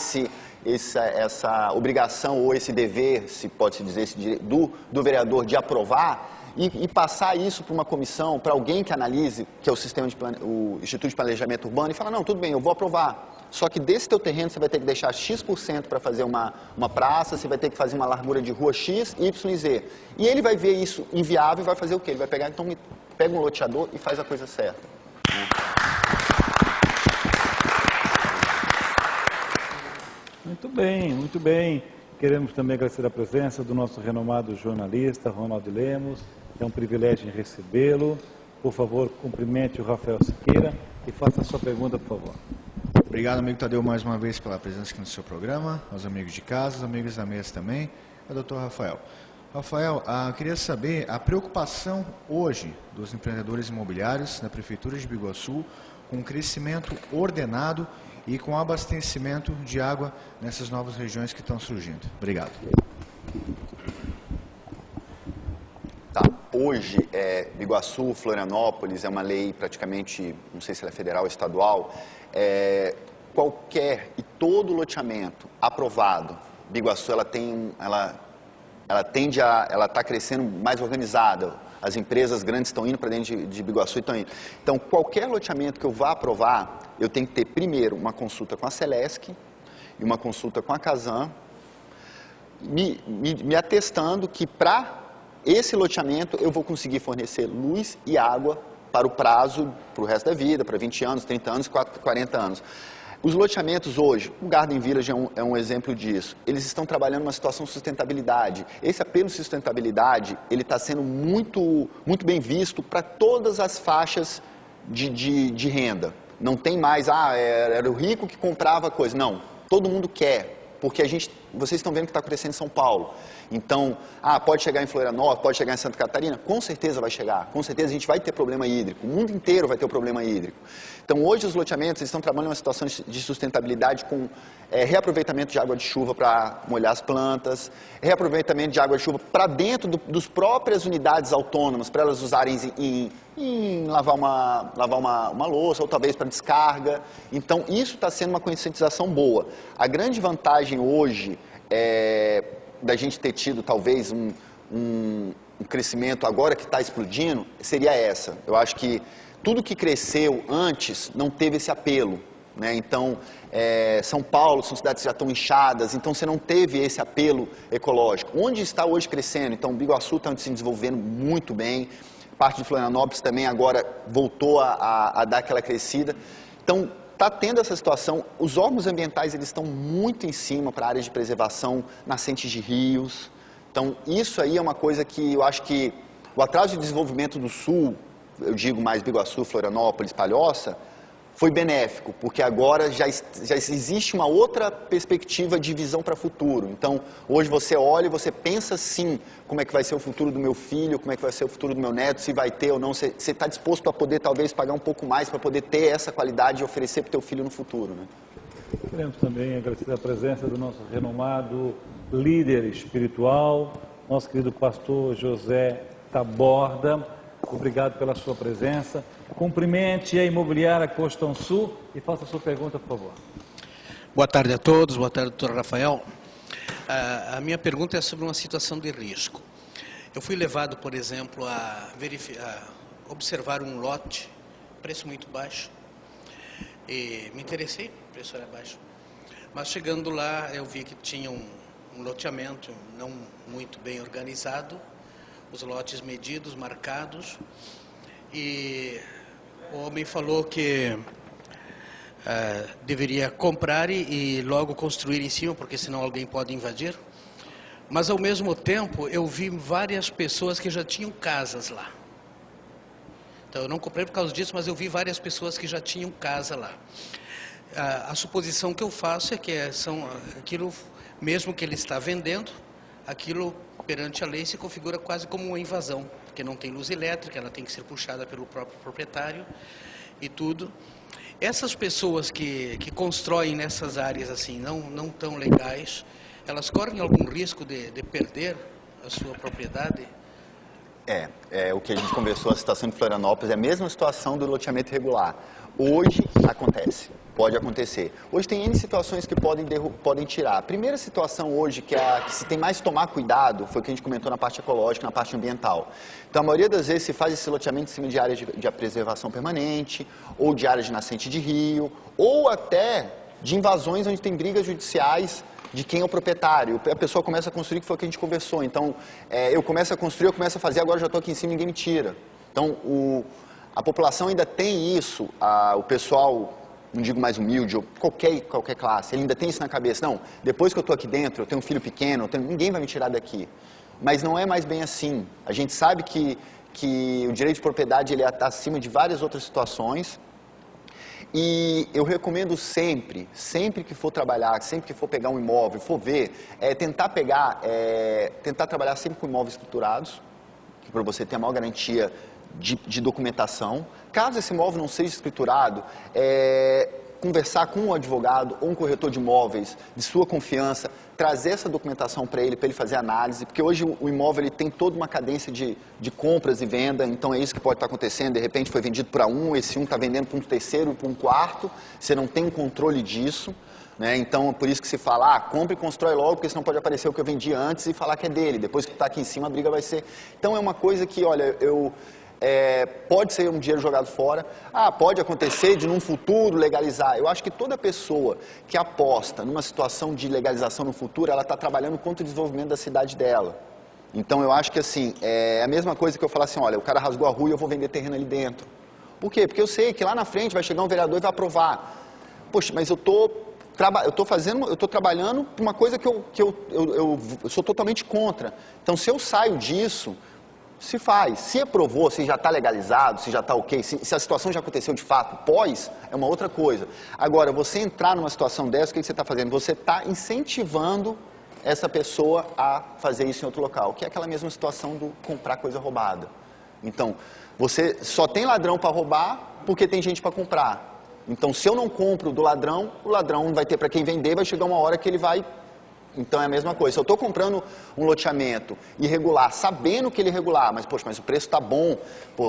essa obrigação ou esse dever, se pode-se dizer, do vereador de aprovar e passar isso para uma comissão, para alguém que analise, que é o Instituto de Planejamento Urbano, e falar, não, tudo bem, eu vou aprovar. Só que desse teu terreno você vai ter que deixar X% para fazer uma praça, você vai ter que fazer uma largura de rua X, Y e Z. E ele vai ver isso inviável e vai fazer o quê? Ele vai pegar, então pega um loteador e faz a coisa certa. Muito bem, muito bem. Queremos também agradecer a presença do nosso renomado jornalista, Ronaldo Lemos. É um privilégio em recebê-lo. Por favor, cumprimente o Rafael Siqueira e faça a sua pergunta, por favor. Obrigado, amigo Tadeu, mais uma vez pela presença aqui no seu programa, aos amigos de casa, aos amigos da mesa também, ao doutor Rafael. Rafael, eu queria saber a preocupação hoje dos empreendedores imobiliários da Prefeitura de Biguaçu com o crescimento ordenado e com o abastecimento de água nessas novas regiões que estão surgindo. Obrigado. Tá. Hoje, Biguaçu, Florianópolis, é uma lei praticamente, não sei se ela é federal ou estadual, qualquer e todo loteamento aprovado, Biguaçu, ela está crescendo mais organizada. As empresas grandes estão indo para dentro de Biguaçu e estão indo. Então, qualquer loteamento que eu vá aprovar, eu tenho que ter primeiro uma consulta com a Celesc e uma consulta com a Casan, me atestando que para esse loteamento eu vou conseguir fornecer luz e água para o prazo, para o resto da vida, para 20 anos, 30 anos, 40 anos. Os loteamentos hoje, o Garden Village é um exemplo disso, eles estão trabalhando uma situação de sustentabilidade. Esse apelo de sustentabilidade, ele está sendo muito bem visto para todas as faixas de renda. Não tem mais, era o rico que comprava coisa. Não, todo mundo quer, porque vocês estão vendo que está crescendo em São Paulo. Então, pode chegar em Florianópolis, pode chegar em Santa Catarina? Com certeza vai chegar, com certeza a gente vai ter problema hídrico, o mundo inteiro vai ter o problema hídrico. Então, hoje os loteamentos estão trabalhando uma situação de sustentabilidade com reaproveitamento de água de chuva para molhar as plantas, reaproveitamento de água de chuva para dentro dos próprias unidades autônomas, para elas usarem em lavar uma louça ou talvez para descarga. Então, isso está sendo uma conscientização boa. A grande vantagem hoje da gente ter tido talvez um crescimento agora que está explodindo, seria essa. Eu acho que tudo que cresceu antes não teve esse apelo, né? Então, São Paulo, são cidades que já estão inchadas, então você não teve esse apelo ecológico. Onde está hoje crescendo? Então, Biguaçu está se desenvolvendo muito bem, parte de Florianópolis também agora voltou a dar aquela crescida. Então, está tendo essa situação, os órgãos ambientais eles estão muito em cima para áreas de preservação, nascentes de rios. Então, isso aí é uma coisa que eu acho que o atraso de desenvolvimento do Sul, eu digo mais Biguaçu, Florianópolis, Palhoça, foi benéfico, porque agora já existe uma outra perspectiva de visão para o futuro. Então, hoje você olha e você pensa sim, como é que vai ser o futuro do meu filho, como é que vai ser o futuro do meu neto, se vai ter ou não, você está disposto a poder talvez pagar um pouco mais para poder ter essa qualidade e oferecer para o teu filho no futuro, né? Queremos também agradecer a presença do nosso renomado líder espiritual, nosso querido pastor José Taborda. Obrigado pela sua presença. Cumprimente a Imobiliária Costão Sul e faça a sua pergunta, por favor. Boa tarde a todos, boa tarde, doutor Rafael. A minha pergunta é sobre uma situação de risco. Eu fui levado, por exemplo, a observar um lote, preço muito baixo, e me interessei, o preço era baixo. Mas chegando lá, eu vi que tinha um loteamento não muito bem organizado, os lotes medidos, marcados, e o homem falou que deveria comprar e logo construir em cima, porque senão alguém pode invadir. Mas ao mesmo tempo eu vi várias pessoas que já tinham casas lá. Então eu não comprei por causa disso, mas eu vi várias pessoas que já tinham casa lá. A suposição que eu faço é que são aquilo mesmo que ele está vendendo, aquilo perante a lei se configura quase como uma invasão, porque não tem luz elétrica, ela tem que ser puxada pelo próprio proprietário e tudo. Essas pessoas que constroem nessas áreas assim, não tão legais, elas correm algum risco de perder a sua propriedade? O que a gente conversou, a situação de Florianópolis é a mesma situação do loteamento irregular. Hoje acontece, pode acontecer. Hoje tem N situações que podem tirar. A primeira situação hoje, que se tem mais que tomar cuidado, foi o que a gente comentou na parte ecológica, na parte ambiental. Então, a maioria das vezes se faz esse loteamento em cima de áreas de preservação permanente, ou de áreas de nascente de rio, ou até de invasões onde tem brigas judiciais de quem é o proprietário. A pessoa começa a construir, que foi o que a gente conversou. Então, eu começo a construir, eu começo a fazer, agora eu já estou aqui em cima e ninguém me tira. Então, a população ainda tem isso, o pessoal, não digo mais humilde, ou qualquer classe, ele ainda tem isso na cabeça. Não, depois que eu estou aqui dentro, eu tenho um filho pequeno, ninguém vai me tirar daqui. Mas não é mais bem assim. A gente sabe que o direito de propriedade ele está acima de várias outras situações. E eu recomendo sempre que for trabalhar, sempre que for pegar um imóvel, for ver, tentar trabalhar sempre com imóveis escriturados, para você ter a maior garantia de documentação. Caso esse imóvel não seja escriturado, conversar com um advogado ou um corretor de imóveis de sua confiança, trazer essa documentação para ele fazer análise, porque hoje o imóvel ele tem toda uma cadência de compras e venda, então é isso que pode estar acontecendo. De repente foi vendido para esse está vendendo para um terceiro, para um quarto, você não tem controle disso, né? Então por isso que se fala, compra e constrói logo, porque senão pode aparecer o que eu vendi antes e falar que é dele, depois que está aqui em cima a briga vai ser. Então é uma coisa que, olha, pode ser um dinheiro jogado fora, pode acontecer de num futuro legalizar. Eu acho que toda pessoa que aposta numa situação de legalização no futuro, ela está trabalhando contra o desenvolvimento da cidade dela. Então eu acho que assim, é a mesma coisa que eu falar assim, olha, o cara rasgou a rua e eu vou vender terreno ali dentro. Por quê? Porque eu sei que lá na frente vai chegar um vereador e vai aprovar. Poxa, mas eu estou trabalhando por uma coisa que eu sou totalmente contra. Então se eu saio disso, se faz. Se aprovou, se já está legalizado, se já está ok, se a situação já aconteceu de fato, é uma outra coisa. Agora, você entrar numa situação dessa, o que você está fazendo? Você está incentivando essa pessoa a fazer isso em outro local, que é aquela mesma situação do comprar coisa roubada. Então, você só tem ladrão para roubar porque tem gente para comprar. Então, se eu não compro do ladrão, o ladrão vai ter para quem vender, vai chegar uma hora que ele vai... Então é a mesma coisa. Se eu estou comprando um loteamento irregular, sabendo que ele é irregular, mas o preço está bom,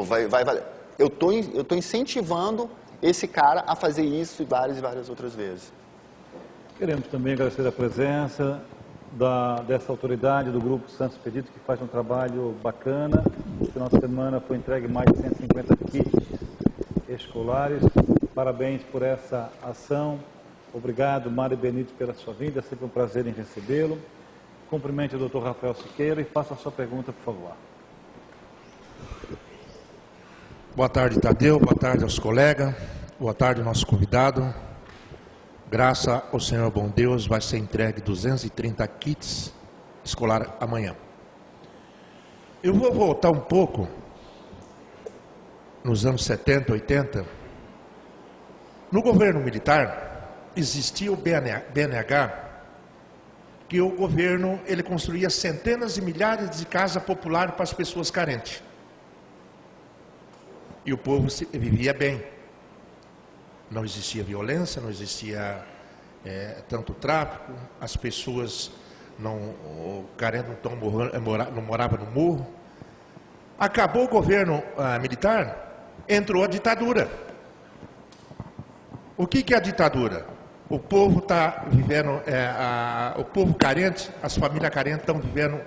vai valer. Eu estou incentivando esse cara a fazer isso e várias outras vezes. Queremos também agradecer a presença dessa autoridade do Grupo Santos Expedito, que faz um trabalho bacana. No final de semana foi entregue mais de 150 kits escolares. Parabéns por essa ação. Obrigado, Mário Benito, pela sua vinda. É sempre um prazer em recebê-lo. Cumprimente o Dr. Rafael Siqueira e faça a sua pergunta, por favor. Boa tarde, Tadeu. Boa tarde aos colegas. Boa tarde, nosso convidado. Graças ao Senhor bom Deus, vai ser entregue 230 kits escolares amanhã. Eu vou voltar um pouco nos anos 70, 80. No governo militar, existia o BNH, que o governo ele construía centenas de milhares de casas populares para as pessoas carentes. E o povo vivia bem. Não existia violência, não existia tanto tráfico, as pessoas carentes não moravam no morro. Acabou o governo militar, entrou a ditadura. O que é a ditadura? O povo está vivendo, o povo carente, as famílias carentes estão vivendo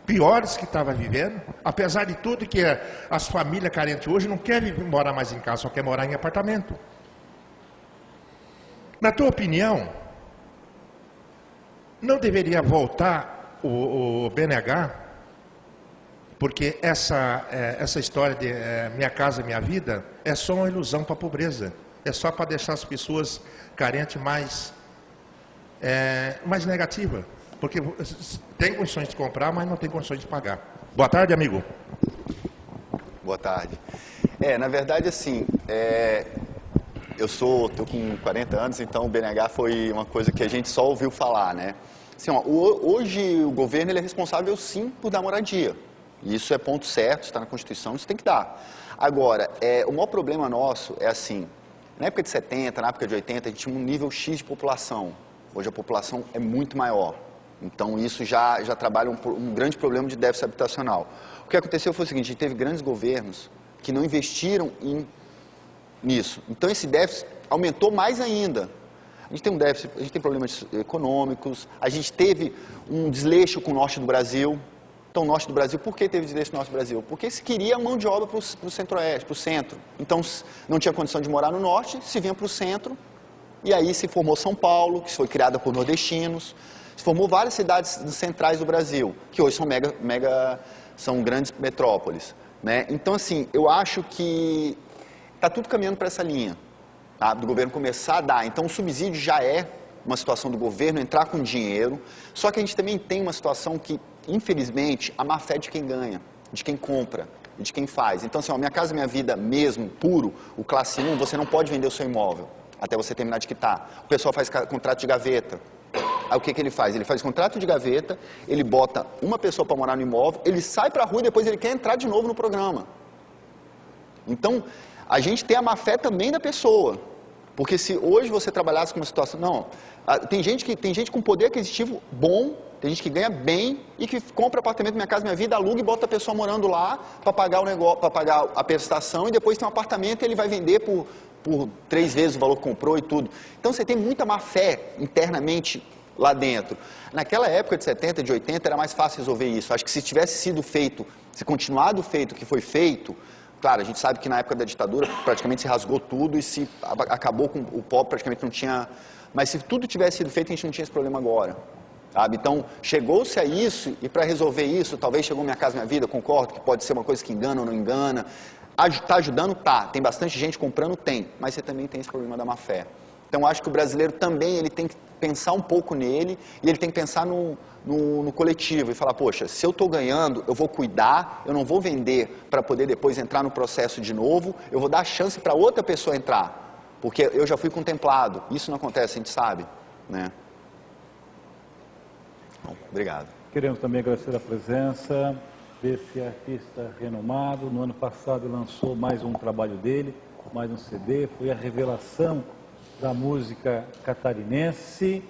piores que estavam vivendo, apesar de tudo que as famílias carentes hoje não querem morar mais em casa, só querem morar em apartamento. Na tua opinião, não deveria voltar o BNH, porque essa história de minha casa, minha vida, é só uma ilusão para a pobreza. É só para deixar as pessoas carentes mais negativas. Porque tem condições de comprar, mas não tem condições de pagar. Boa tarde, amigo. Boa tarde. Na verdade, assim, estou com 40 anos, então o BNH foi uma coisa que a gente só ouviu falar, né? Assim, hoje o governo ele é responsável, sim, por dar moradia. Isso é ponto certo, está na Constituição, isso tem que dar. Agora, o maior problema nosso é assim... Na época de 70, na época de 80, a gente tinha um nível X de população. Hoje a população é muito maior. Então isso já trabalha um grande problema de déficit habitacional. O que aconteceu foi o seguinte: a gente teve grandes governos que não investiram nisso. Então esse déficit aumentou mais ainda. A gente tem um déficit, a gente tem problemas econômicos, a gente teve um desleixo com o norte do Brasil. Então, o norte do Brasil, por que teve desleixo no norte do Brasil? Porque se queria mão de obra para o centro-oeste, para o centro. Então, não tinha condição de morar no norte, se vinha para o centro, e aí se formou São Paulo, que foi criada por nordestinos, se formou várias cidades centrais do Brasil, que hoje são são grandes metrópoles, né? Então, assim, eu acho que está tudo caminhando para essa linha, tá? Do governo começar a dar. Então, o subsídio já é uma situação do governo entrar com dinheiro, só que a gente também tem uma situação que, infelizmente, a má fé de quem ganha, de quem compra, de quem faz. Então, assim, Minha Casa Minha Vida mesmo, puro, o classe 1, você não pode vender o seu imóvel até você terminar de quitar. O pessoal faz contrato de gaveta. Aí o que ele faz? Ele faz contrato de gaveta, ele bota uma pessoa para morar no imóvel, ele sai para a rua e depois ele quer entrar de novo no programa. Então, a gente tem a má fé também da pessoa. Porque se hoje você trabalhasse com uma situação... Não, tem gente com poder aquisitivo bom, tem gente que ganha bem e que compra apartamento Minha Casa Minha Vida, aluga e bota a pessoa morando lá para pagar o negócio, para pagar a prestação, e depois tem um apartamento e ele vai vender por 3 vezes o valor que comprou e tudo. Então você tem muita má fé internamente lá dentro. Naquela época de 70, de 80, era mais fácil resolver isso. Acho que se tivesse sido feito, se continuado feito o que foi feito... Claro, a gente sabe que na época da ditadura praticamente se rasgou tudo e se acabou com o pobre, praticamente não tinha... Mas se tudo tivesse sido feito, a gente não tinha esse problema agora, sabe? Então, chegou-se a isso, e para resolver isso, talvez chegou Minha Casa Minha Vida, concordo que pode ser uma coisa que engana ou não engana. Está ajudando? Tá. Tem bastante gente comprando? Tem. Mas você também tem esse problema da má fé. Então, acho que o brasileiro também ele tem que pensar um pouco nele e ele tem que pensar no coletivo e falar, poxa, se eu estou ganhando, eu vou cuidar, eu não vou vender para poder depois entrar no processo de novo, eu vou dar chance para outra pessoa entrar, porque eu já fui contemplado. Isso não acontece, a gente sabe, né? Bom, obrigado. Queremos também agradecer a presença desse artista renomado. No ano passado lançou mais um trabalho dele, mais um CD, foi a revelação da música catarinense.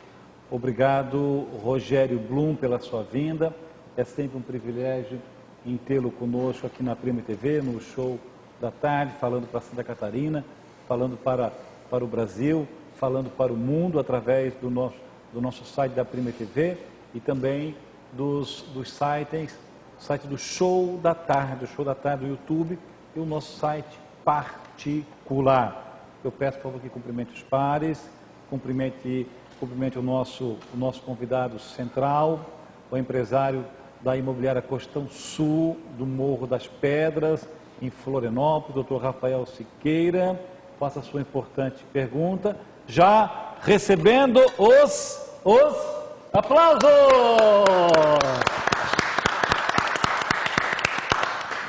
Obrigado, Rogério Blum, pela sua vinda. É sempre um privilégio em tê-lo conosco aqui na Prima TV, no show da tarde, falando para Santa Catarina, falando para o Brasil, falando para o mundo através do nosso site da Prima TV e também dos sites, o site do Show da Tarde, o Show da Tarde do YouTube e o nosso site particular. Eu peço, por favor, que cumprimente os pares, cumprimente o nosso convidado central, o empresário da imobiliária Costão Sul, do Morro das Pedras, em Florianópolis, doutor Rafael Siqueira. Faça a sua importante pergunta, já recebendo os aplausos!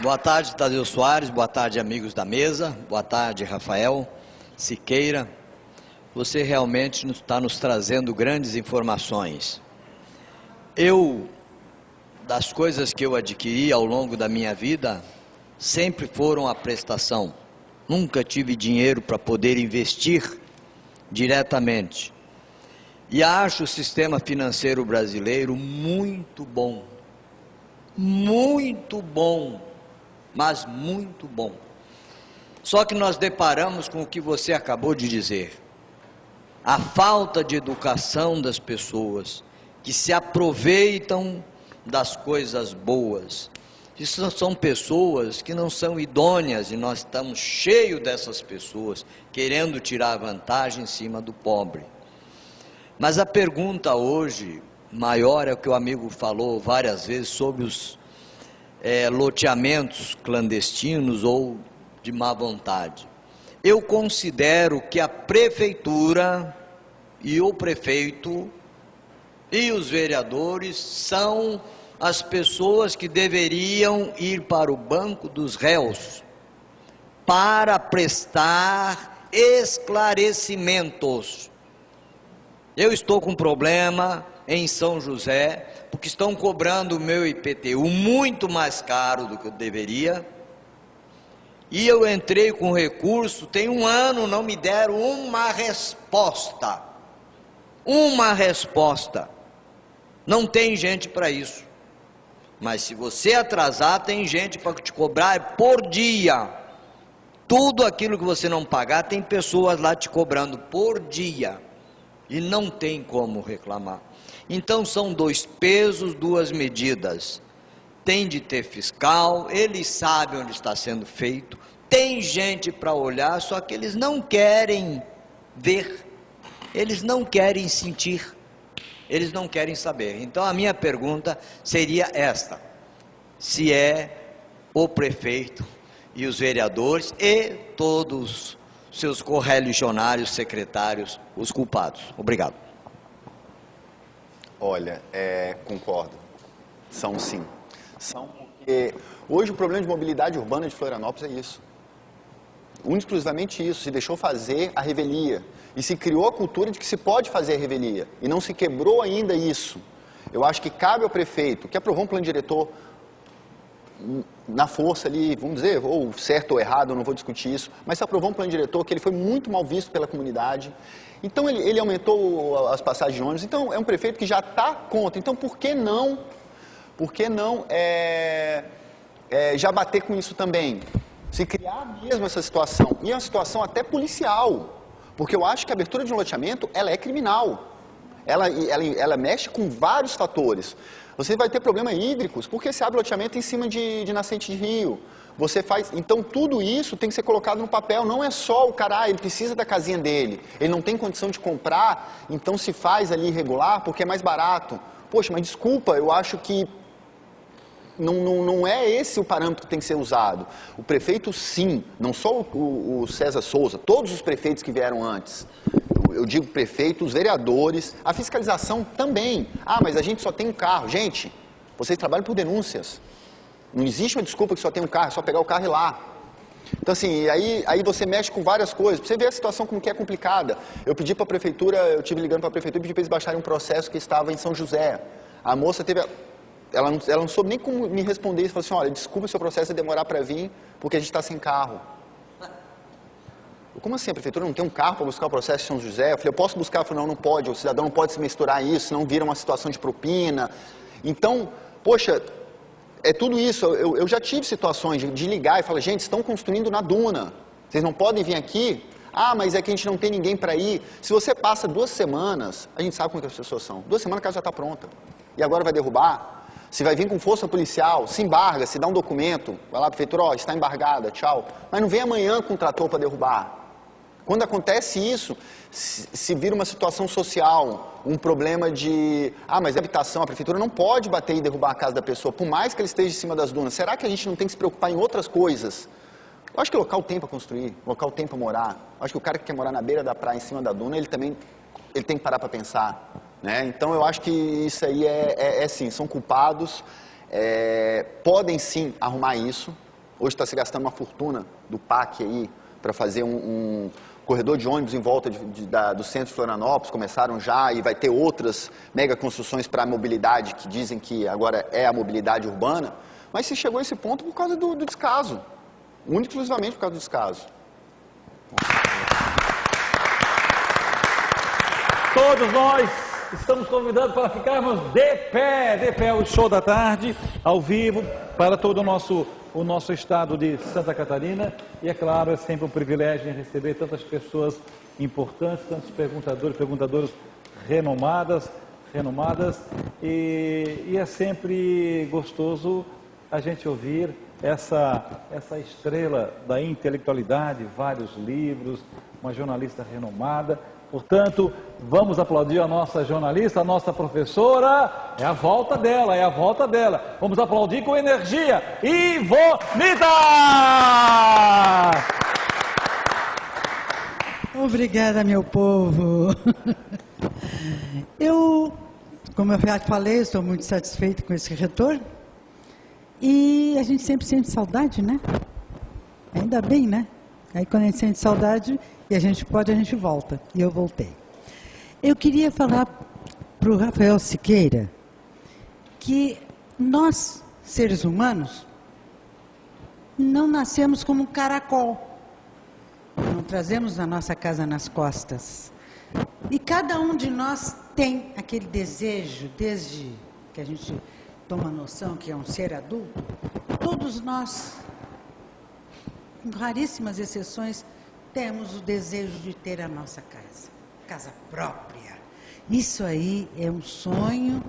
Boa tarde, Tadeu Soares, boa tarde, amigos da mesa, boa tarde, Rafael Siqueira. Você realmente está nos trazendo grandes informações. Das coisas que eu adquiri ao longo da minha vida, sempre foram a prestação. Nunca tive dinheiro para poder investir diretamente. E acho o sistema financeiro brasileiro muito bom, mas muito bom. Só que nós deparamos com o que você acabou de dizer. A falta de educação das pessoas, que se aproveitam das coisas boas. Isso são pessoas que não são idôneas e nós estamos cheios dessas pessoas querendo tirar vantagem em cima do pobre. Mas a pergunta hoje maior é o que o amigo falou várias vezes sobre os loteamentos clandestinos ou de má vontade. Eu considero que a prefeitura e o prefeito e os vereadores são as pessoas que deveriam ir para o banco dos réus para prestar esclarecimentos. Eu estou com um problema em São José, porque estão cobrando o meu IPTU muito mais caro do que eu deveria. E eu entrei com recurso, tem 1 ano, não me deram uma resposta. Não tem gente para isso. Mas se você atrasar, tem gente para te cobrar por dia. Tudo aquilo que você não pagar, tem pessoas lá te cobrando por dia. E não tem como reclamar. Então são 2 pesos, 2 medidas. Tem de ter fiscal, eles sabem onde está sendo feito. Tem gente para olhar, só que eles não querem ver. Eles não querem sentir. Eles não querem saber. Então a minha pergunta seria esta: se é o prefeito e os vereadores e todos os seus correligionários, secretários, os culpados. Obrigado. Olha, concordo. São sim. São porque hoje o problema de mobilidade urbana de Florianópolis é isso. Único exclusivamente isso. Se deixou fazer a revelia. E se criou a cultura de que se pode fazer a revelia. E não se quebrou ainda isso. Eu acho que cabe ao prefeito, que aprovou um plano diretor na força ali, vamos dizer, ou certo ou errado, eu não vou discutir isso, mas se aprovou um plano diretor que ele foi muito mal visto pela comunidade. Então ele aumentou as passagens de ônibus. Então é um prefeito que já está contra. Então por que não já bater com isso também? Se criar mesmo essa situação, e é uma situação até policial. Porque eu acho que a abertura de um loteamento, ela é criminal. Ela mexe com vários fatores. Você vai ter problemas hídricos, porque se abre loteamento em cima de nascente de rio. Você faz... Então, tudo isso tem que ser colocado no papel. Não é só o cara, ele precisa da casinha dele. Ele não tem condição de comprar, então se faz ali irregular porque é mais barato. Poxa, mas desculpa, eu acho que não é esse o parâmetro que tem que ser usado. O prefeito, sim, não só o César Souza, todos os prefeitos que vieram antes. Eu digo prefeitos, vereadores, a fiscalização também. Ah, mas a gente só tem um carro. Gente, vocês trabalham por denúncias. Não existe uma desculpa que só tem um carro, é só pegar o carro e ir lá. Então, assim, aí você mexe com várias coisas. Pra você ver a situação como que é complicada. Eu pedi para a prefeitura, eu estive ligando para a prefeitura e pedi para eles baixarem um processo que estava em São José. A moça teve... Ela não soube nem como me responder. Ela falou assim, olha, desculpa se o processo demorar para vir, porque a gente está sem carro. Como assim? A prefeitura não tem um carro para buscar o processo de São José? Eu falei, eu posso buscar? Ela falou, não pode. O cidadão não pode se misturar isso, senão vira uma situação de propina. Então, poxa, é tudo isso. Eu já tive situações de ligar e falar, gente, estão construindo na duna. Vocês não podem vir aqui? Ah, mas é que a gente não tem ninguém para ir. Se você passa 2 semanas, a gente sabe como que as pessoas são. 2 semanas a casa já está pronta. E agora vai derrubar? Se vai vir com força policial, se embarga, se dá um documento, vai lá, prefeitura, ó, está embargada, tchau. Mas não vem amanhã com um trator para derrubar. Quando acontece isso, se vira uma situação social, um problema de... Ah, mas é habitação, a prefeitura não pode bater e derrubar a casa da pessoa, por mais que ele esteja em cima das dunas. Será que a gente não tem que se preocupar em outras coisas? Eu acho que o local tem para construir, o local tem para morar. Eu acho que o cara que quer morar na beira da praia, em cima da duna, ele tem que parar para pensar. Né? Então eu acho que isso aí sim, são culpados, podem sim arrumar isso. Hoje está se gastando uma fortuna do PAC aí para fazer um corredor de ônibus em volta do centro de Florianópolis, começaram já e vai ter outras mega construções para a mobilidade que dizem que agora é a mobilidade urbana, mas se chegou a esse ponto por causa do descaso, único e exclusivamente por causa do descaso. Todos nós estamos convidados para ficarmos de pé, o show da tarde, ao vivo, para todo o nosso estado de Santa Catarina. E é claro, é sempre um privilégio receber tantas pessoas importantes, tantos perguntadoras renomadas, e é sempre gostoso a gente ouvir essa estrela da intelectualidade, vários livros, uma jornalista renomada. Portanto, vamos aplaudir a nossa jornalista, a nossa professora. É a volta dela. Vamos aplaudir com energia. Ivonita! Obrigada, meu povo. Como eu já falei, estou muito satisfeito com esse retorno. E a gente sempre sente saudade, né? Ainda bem, né? Aí quando a gente sente saudade e a gente pode, a gente volta. E eu voltei. Eu queria falar para o Rafael Siqueira que nós, seres humanos, não nascemos como um caracol. Não trazemos a nossa casa nas costas. E cada um de nós tem aquele desejo, desde que a gente toma noção que é um ser adulto, todos nós, com raríssimas exceções, temos o desejo de ter a nossa casa própria. Isso aí é um sonho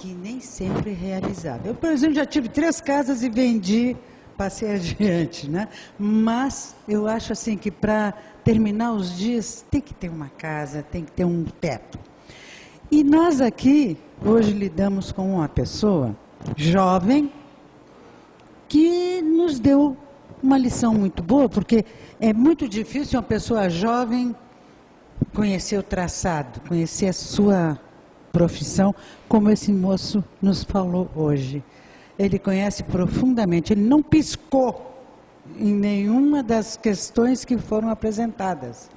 que nem sempre é realizável. Eu, por exemplo, já tive 3 casas e vendi, passei adiante, né? Mas eu acho assim que para terminar os dias tem que ter uma casa, tem que ter um teto. E nós aqui, hoje, lidamos com uma pessoa jovem que nos deu uma lição muito boa, porque é muito difícil uma pessoa jovem conhecer o traçado, conhecer a sua profissão, como esse moço nos falou hoje. Ele conhece profundamente, ele não piscou em nenhuma das questões que foram apresentadas.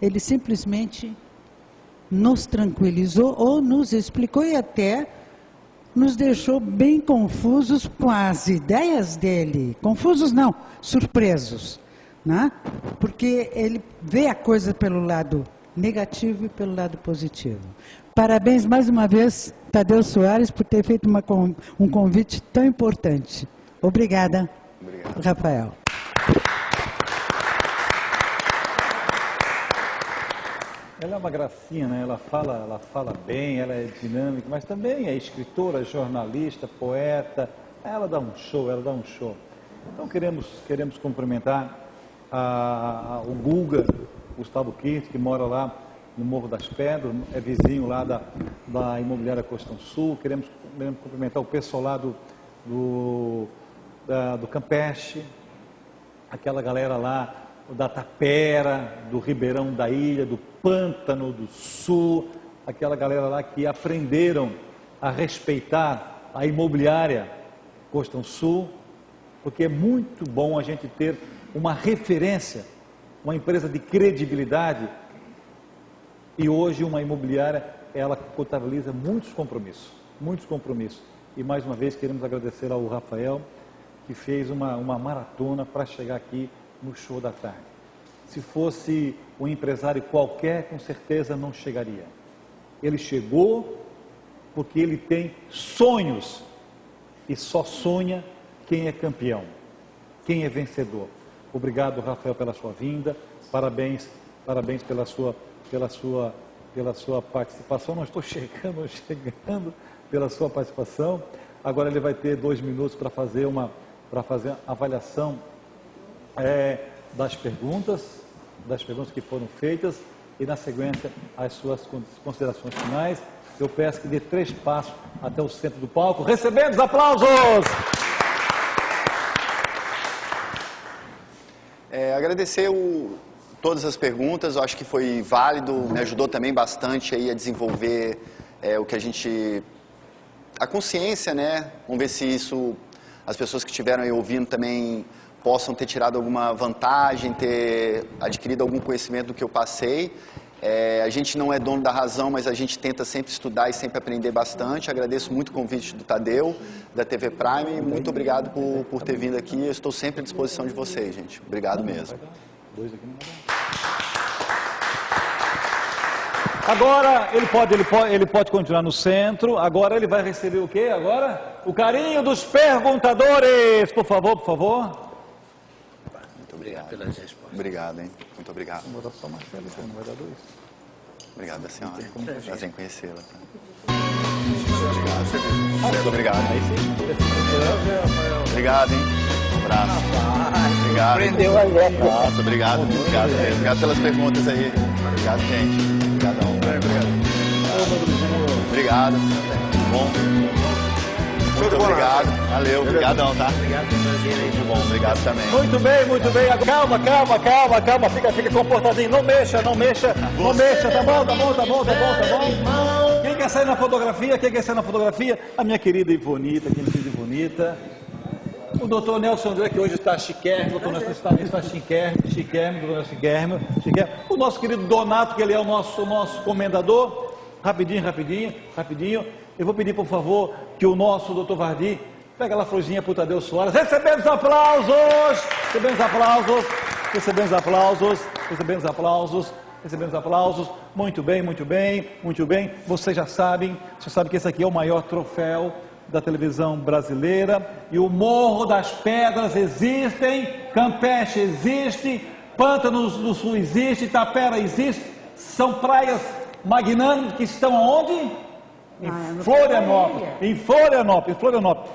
Ele simplesmente nos tranquilizou ou nos explicou e até nos deixou bem confusos com as ideias dele. Confusos não, surpresos, né? Porque ele vê a coisa pelo lado negativo e pelo lado positivo. Parabéns mais uma vez, Tadeu Soares, por ter feito um convite tão importante. Obrigada, Rafael. Ela é uma gracinha, né? Ela fala bem, ela é dinâmica, mas também é escritora, jornalista, poeta. Ela dá um show. Então queremos cumprimentar o Guga, Gustavo Kirch, que mora lá no Morro das Pedras, é vizinho lá da imobiliária Costão Sul. Queremos cumprimentar o pessoal lá do Campeche, aquela galera lá da Tapera, do Ribeirão da Ilha, do Pântano do Sul, aquela galera lá que aprenderam a respeitar a imobiliária Costão Sul, porque é muito bom a gente ter uma referência, uma empresa de credibilidade, e hoje uma imobiliária, ela contabiliza muitos compromissos. E mais uma vez queremos agradecer ao Rafael, que fez uma maratona para chegar aqui no show da tarde. Se fosse um empresário qualquer, com certeza não chegaria. Ele chegou porque ele tem sonhos, e só sonha quem é campeão, quem é vencedor. Obrigado, Rafael, pela sua vinda, parabéns pela sua participação. Não estou chegando pela sua participação. Agora ele vai ter 2 minutos para fazer a avaliação das perguntas que foram feitas, e na sequência as suas considerações finais. Eu peço que dê 3 passos até o centro do palco. Recebemos aplausos! Agradecer todas as perguntas, eu acho que foi válido, me ajudou também bastante aí a desenvolver a consciência, né? Vamos ver se as pessoas que estiveram aí ouvindo também possam ter tirado alguma vantagem, ter adquirido algum conhecimento do que eu passei. A gente não é dono da razão, mas a gente tenta sempre estudar e sempre aprender bastante. Agradeço muito o convite do Tadeu, da TV Prime. Muito obrigado por ter vindo aqui. Eu estou sempre à disposição de vocês, gente. Obrigado mesmo. Agora ele pode continuar no centro. Agora ele vai receber o quê? Agora o carinho dos perguntadores. Por favor. Muito obrigado pelas respostas. Obrigado, hein? Muito obrigado. Vou dar só uma tela, não vai dar 2. Obrigado, a senhora. Prazer em conhecê-la. Tá? Muito obrigado. Obrigado, hein? Um abraço. Obrigado. Prendeu a Zé. Nossa, obrigado mesmo. Obrigado pelas perguntas aí. Obrigado, gente. Obrigadão. Obrigado. Bom. Muito obrigado. Valeu. Obrigadão, tá? Obrigado por trazer aí. Muito bom. Obrigado também. Muito bem. Calma. Fica comportadinho. Não mexa. Tá bom. Quem quer sair na fotografia? A minha querida Ivonita, O doutor Nelson André, que hoje está chiquérrimo, o doutor Nelson está chiquérrimo. O nosso querido Donato, que ele é o nosso comendador. Rapidinho. Eu vou pedir, por favor, que o nosso doutor Vardi pegue lá a florzinha para o Tadeu Soares. Recebemos aplausos. recebendo os aplausos. Muito bem, muito bem, muito bem. Vocês já sabem que esse aqui é o maior troféu da televisão brasileira. E o Morro das Pedras existem, Campeche existe, Pântanos do Sul existe, Itapera existe. São praias magnânimas que estão aonde? Em Florianópolis.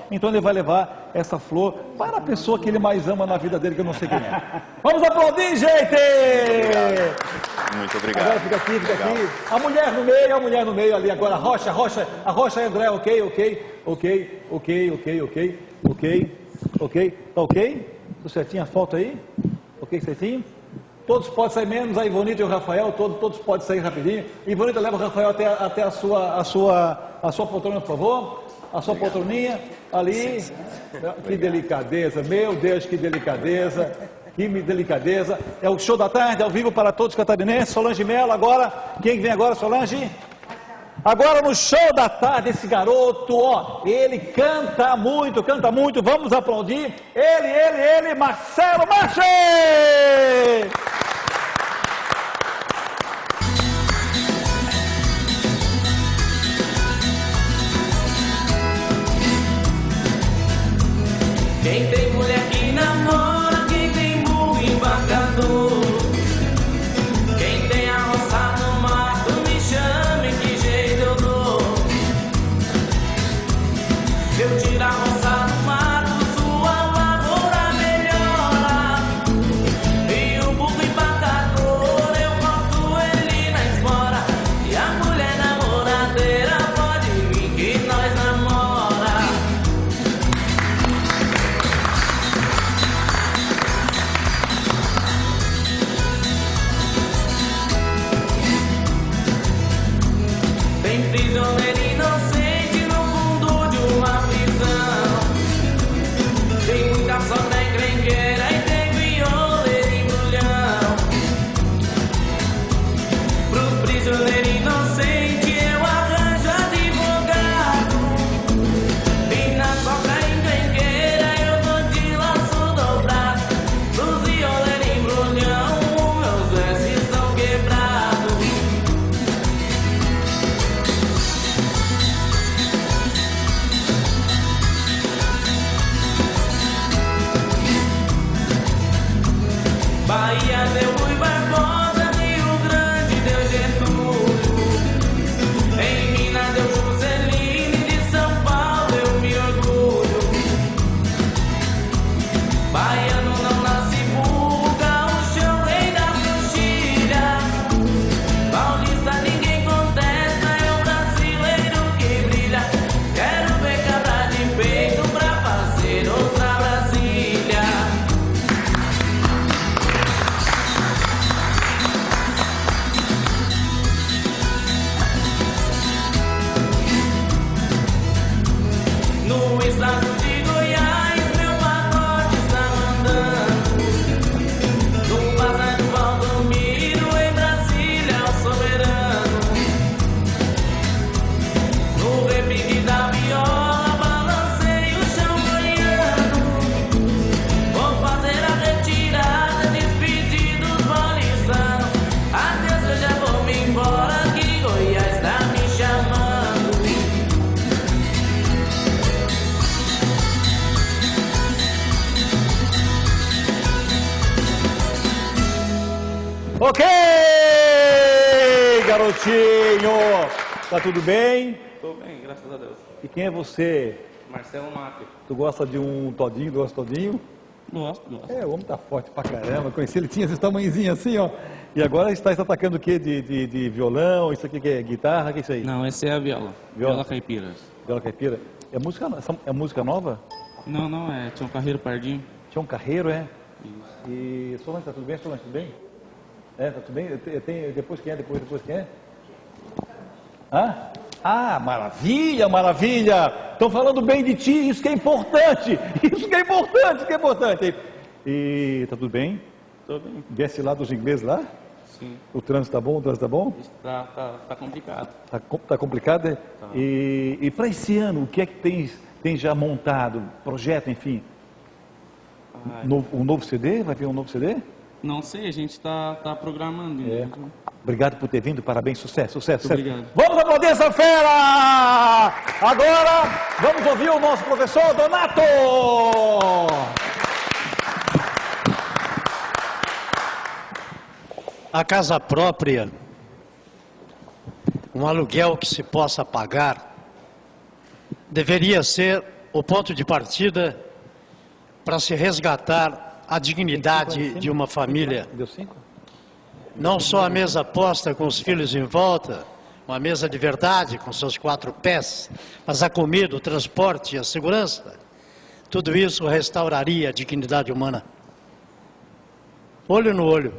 Então ele vai levar essa flor para a pessoa que ele mais ama na vida dele, que eu não sei quem é. Vamos aplaudir, gente! Muito obrigado. Agora fica aqui. A mulher no meio ali agora. A Rocha e André, ok. Tá ok? Tudo certinho a foto aí? Ok, certinho? Todos podem sair, menos a Ivonita e o Rafael, todos podem sair rapidinho. Ivonita, leva o Rafael até a sua poltrona, por favor. A sua poltroninha ali. Que delicadeza, meu Deus, que delicadeza. Que delicadeza. É o show da tarde, ao vivo para todos os catarinenses. Solange Mello, agora. Quem vem agora, Solange? Agora no show da tarde, esse garoto, ó, ele canta muito, vamos aplaudir ele, Marcelo Marche! Quem tem mulher que namora, quem tem burro embarcador, quem tem a roça no mato, me chame que jeito eu dou. Eu tiro a roça no mato, sua lavoura melhora. E o burro embarcador, eu corto ele na espora. E a mulher namoradeira pode vir que nós namora. Tem prisioneiro inocente no fundo de uma prisão. Tem muita sorte encrenqueira e tem violeiro embrulhão. Pros prisioneiros inocentes eu arranjo advogado. E na soca encrenqueira eu dou de laço dobrado. Pros violeiros embrulhão meus versos são quebrados. Bahia deu Rui Barbosa, Rio Grande deu Getúlio, em Minas deu Juscelino, de São Paulo eu me orgulho. Baiano não nasce burro, gaúcho rei da coxilha. Paulista ninguém contesta, é o brasileiro que brilha. Quero ver cabra de peito pra fazer outra Brasília. No estado de Goiás, meu pacote está mandando. No Bazar do Valdomiro, em Brasília, o soberano. No repique da viola, balancei o chão goiano. Vou fazer a retirada, despedir dos paulistanos. Adeus, eu já vou me embora, que Goiás está me chamando. Ok, garotinho. Tá tudo bem? Tô bem, graças a Deus. E quem é você? Marcelo Mate. Tu gosta de um todinho? Gosto. É, o homem tá forte pra caramba. Conheci ele, tinha esse tamanhozinho assim, ó. E agora está atacando o quê? De violão? Isso aqui que é guitarra? O que é isso aí? Não, esse é a viola. Viola caipira. Viola caipira. É música nova? Não, é Tião Carreiro Pardinho. Tião Carreiro, é? Isso. E Solange, tá tudo bem? Solange, tudo bem? É, tá tudo bem? Depois quem é? Depois quem é? Ah, maravilha! Estão falando bem de ti, isso que é importante! E tá tudo bem? Tô bem. Desce lá dos ingleses lá? Sim. O trânsito tá bom? Tá complicado. Tá complicado, é? Tá. E para esse ano, o que é que tem já montado? Projeto, enfim? Um novo CD? Vai vir um novo CD? Não sei, a gente tá programando. É. Obrigado por ter vindo, parabéns, sucesso, sucesso. Muito obrigado. Vamos aplaudir essa fera! Agora, vamos ouvir o nosso professor Donato! A casa própria, um aluguel que se possa pagar, deveria ser o ponto de partida para se resgatar a dignidade de uma família. Deu 5? Não só a mesa posta com os filhos em volta, uma mesa de verdade com seus 4 pés, mas a comida, o transporte, a segurança, tudo isso restauraria a dignidade humana. Olho no olho.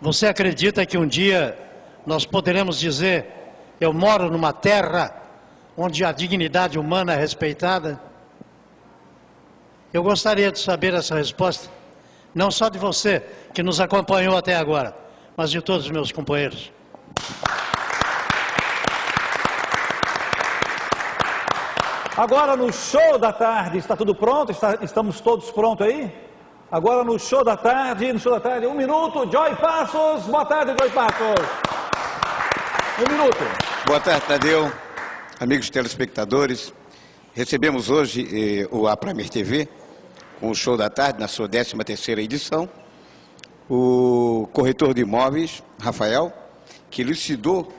Você acredita que um dia nós poderemos dizer: eu moro numa terra onde a dignidade humana é respeitada? Eu gostaria de saber essa resposta, não só de você, que nos acompanhou até agora, mas de todos os meus companheiros. Agora no show da tarde, está tudo pronto? Estamos todos prontos aí? Agora no show da tarde, 1 minuto, Joy Passos. Boa tarde, Joy Passos. 1 minuto. Boa tarde, Tadeu, amigos telespectadores. Recebemos hoje a Premier TV, com o show da tarde, na sua 13ª edição, o corretor de imóveis, Rafael, que elucidou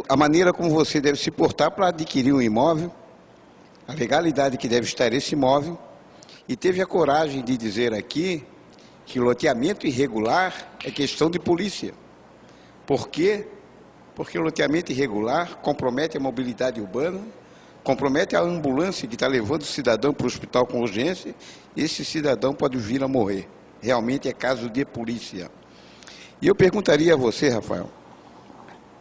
a maneira como você deve se portar para adquirir um imóvel, a legalidade que deve estar esse imóvel, e teve a coragem de dizer aqui que loteamento irregular é questão de polícia. Por quê? Porque o loteamento irregular compromete a mobilidade urbana, compromete a ambulância que está levando o cidadão para o hospital com urgência, e esse cidadão pode vir a morrer. Realmente é caso de polícia. E eu perguntaria a você, Rafael,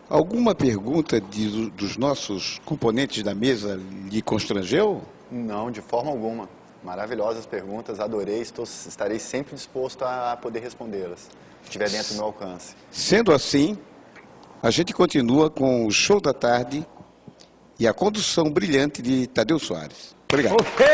alguma pergunta dos nossos componentes da mesa lhe constrangeu? Não, de forma alguma. Maravilhosas perguntas, adorei, estarei sempre disposto a poder respondê-las, se estiver dentro do meu alcance. Sendo assim, a gente continua com o show da tarde e a condução brilhante de Tadeu Soares. Obrigado. Ok!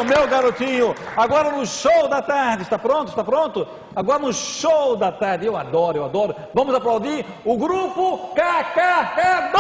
Meu garotinho. Agora no show da tarde, está pronto? Está pronto? Agora no show da tarde, eu adoro. Vamos aplaudir o grupo KKK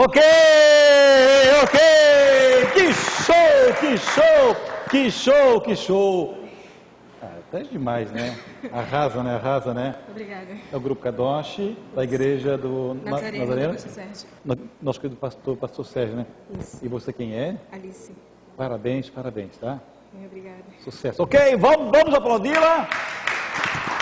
Ok, ok, que show, que show, que show, que show. É demais, né? Arrasa, né? Arrasa, né? Obrigada. É o Grupo Kadosh, da Igreja do Nazareno. Pastor Sérgio. Nosso querido pastor Sérgio, né? Isso. E você quem é? Alice. Parabéns, parabéns, tá? Obrigada. Sucesso. Ok, vamos aplaudi-la.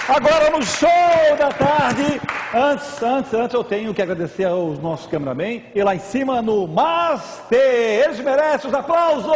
Agora no show da tarde. Antes eu tenho que agradecer aos nossos cameramen. E lá em cima no Master. Eles merecem os aplausos.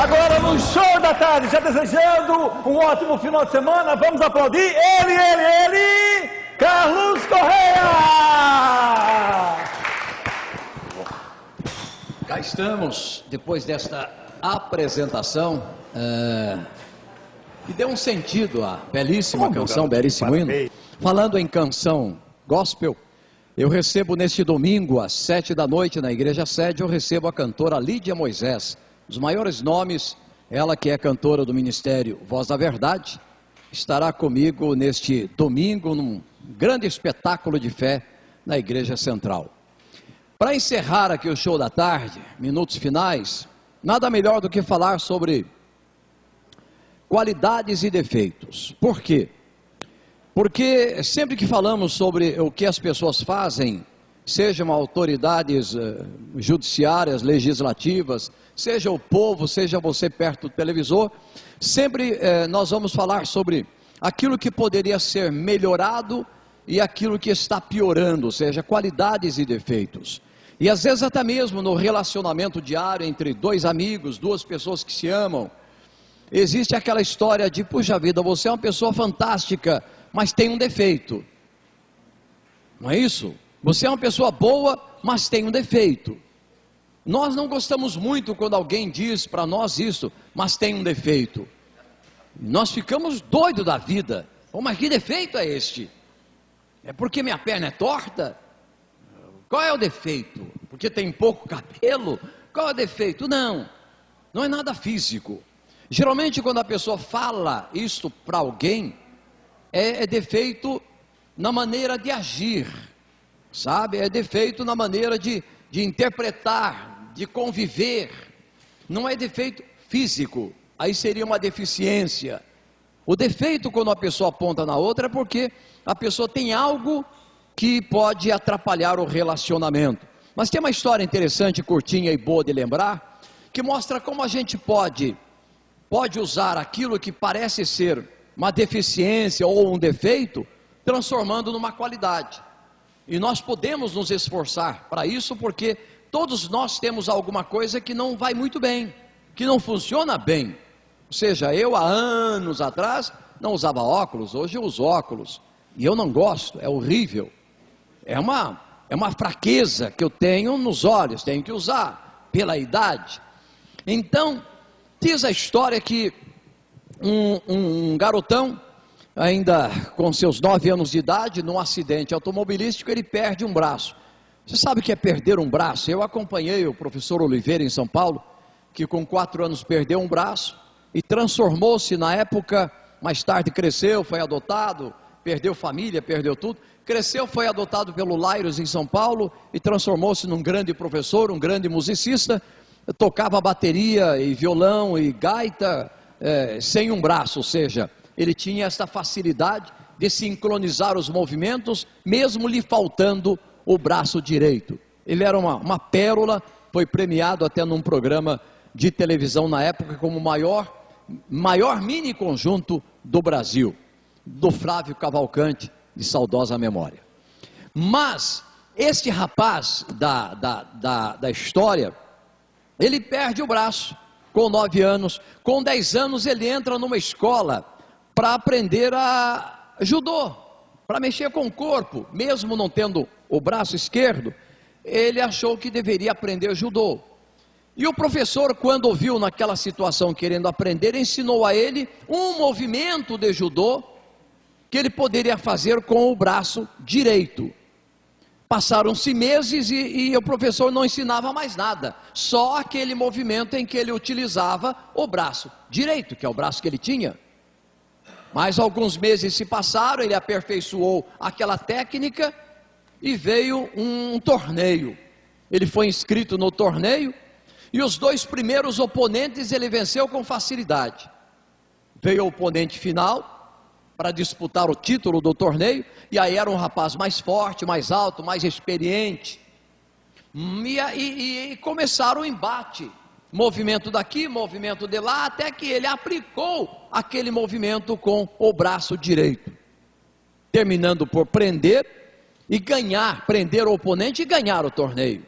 Agora no show da tarde, já desejando um ótimo final de semana, vamos aplaudir ele, Carlos Correia! Cá estamos, depois desta apresentação, que deu um sentido à belíssima canção, belíssimo hino. Falando em canção gospel, eu recebo neste domingo, às 7 da noite, na Igreja Sede, eu recebo a cantora Lídia Moisés, dos maiores nomes, ela que é cantora do Ministério Voz da Verdade, estará comigo neste domingo, num grande espetáculo de fé na Igreja Central. Para encerrar aqui o show da tarde, minutos finais, nada melhor do que falar sobre qualidades e defeitos. Por quê? Porque sempre que falamos sobre o que as pessoas fazem, sejam autoridades judiciárias, legislativas, seja o povo, seja você perto do televisor, sempre nós vamos falar sobre aquilo que poderia ser melhorado e aquilo que está piorando, ou seja, qualidades e defeitos. E às vezes até mesmo no relacionamento diário entre dois amigos, duas pessoas que se amam, existe aquela história de, puxa vida, você é uma pessoa fantástica, mas tem um defeito. Não é isso? Você é uma pessoa boa, mas tem um defeito. Nós não gostamos muito quando alguém diz para nós isso, mas tem um defeito. Nós ficamos doidos da vida. Oh, mas que defeito é este? É porque minha perna é torta? Qual é o defeito? Porque tem pouco cabelo? Qual é o defeito? Não, não é nada físico. Geralmente quando a pessoa fala isso para alguém, é defeito na maneira de agir, sabe? É defeito na maneira de interpretar, de conviver. Não é defeito físico, aí seria uma deficiência. O defeito quando a pessoa aponta na outra é porque a pessoa tem algo que pode atrapalhar o relacionamento. Mas tem uma história interessante, curtinha e boa de lembrar, que mostra como a gente pode usar aquilo que parece ser uma deficiência ou um defeito, transformando numa qualidade. E nós podemos nos esforçar para isso, porque todos nós temos alguma coisa que não vai muito bem, que não funciona bem. Ou seja, eu há anos atrás não usava óculos, hoje eu uso óculos, e eu não gosto, é horrível. É uma fraqueza que eu tenho nos olhos, tenho que usar pela idade. Então, diz a história que um garotão, ainda com seus 9 anos de idade, num acidente automobilístico, ele perde um braço. Você sabe o que é perder um braço? Eu acompanhei o professor Oliveira em São Paulo, que com 4 anos perdeu um braço e transformou-se na época, mais tarde cresceu, foi adotado, perdeu família, perdeu tudo, cresceu, foi adotado pelo Lairos em São Paulo e transformou-se num grande professor, um grande musicista, tocava bateria e violão e gaita sem um braço, ou seja, ele tinha esta facilidade de sincronizar os movimentos, mesmo lhe faltando o braço direito. Ele era uma pérola, foi premiado até num programa de televisão na época como o maior mini conjunto do Brasil, do Flávio Cavalcante, de saudosa memória. Mas este rapaz da história, ele perde o braço com 9 anos, com 10 anos ele entra numa escola para aprender a judô, para mexer com o corpo, mesmo não tendo o braço esquerdo, ele achou que deveria aprender judô. E o professor, quando ouviu naquela situação querendo aprender, ensinou a ele um movimento de judô que ele poderia fazer com o braço direito. Passaram-se meses e o professor não ensinava mais nada, só aquele movimento em que ele utilizava o braço direito, que é o braço que ele tinha. Mas alguns meses se passaram, ele aperfeiçoou aquela técnica e veio um torneio. Ele foi inscrito no torneio e os 2 primeiros oponentes ele venceu com facilidade. Veio o oponente final para disputar o título do torneio, e aí era um rapaz mais forte, mais alto, mais experiente, e começaram o embate, movimento daqui, movimento de lá, até que ele aplicou aquele movimento com o braço direito, terminando por prender o oponente e ganhar o torneio.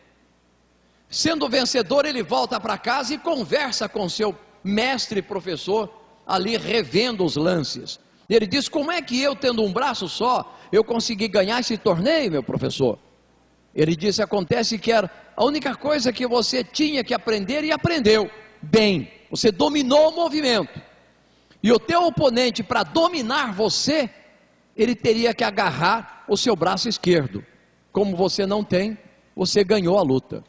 Sendo vencedor, ele volta para casa e conversa com seu mestre e professor, ali revendo os lances. Ele diz: como é que eu, tendo um braço só, eu consegui ganhar esse torneio, meu professor? Ele disse: acontece que era a única coisa que você tinha que aprender e aprendeu bem. Você dominou o movimento. E o teu oponente, para dominar você, ele teria que agarrar o seu braço esquerdo. Como você não tem, você ganhou a luta.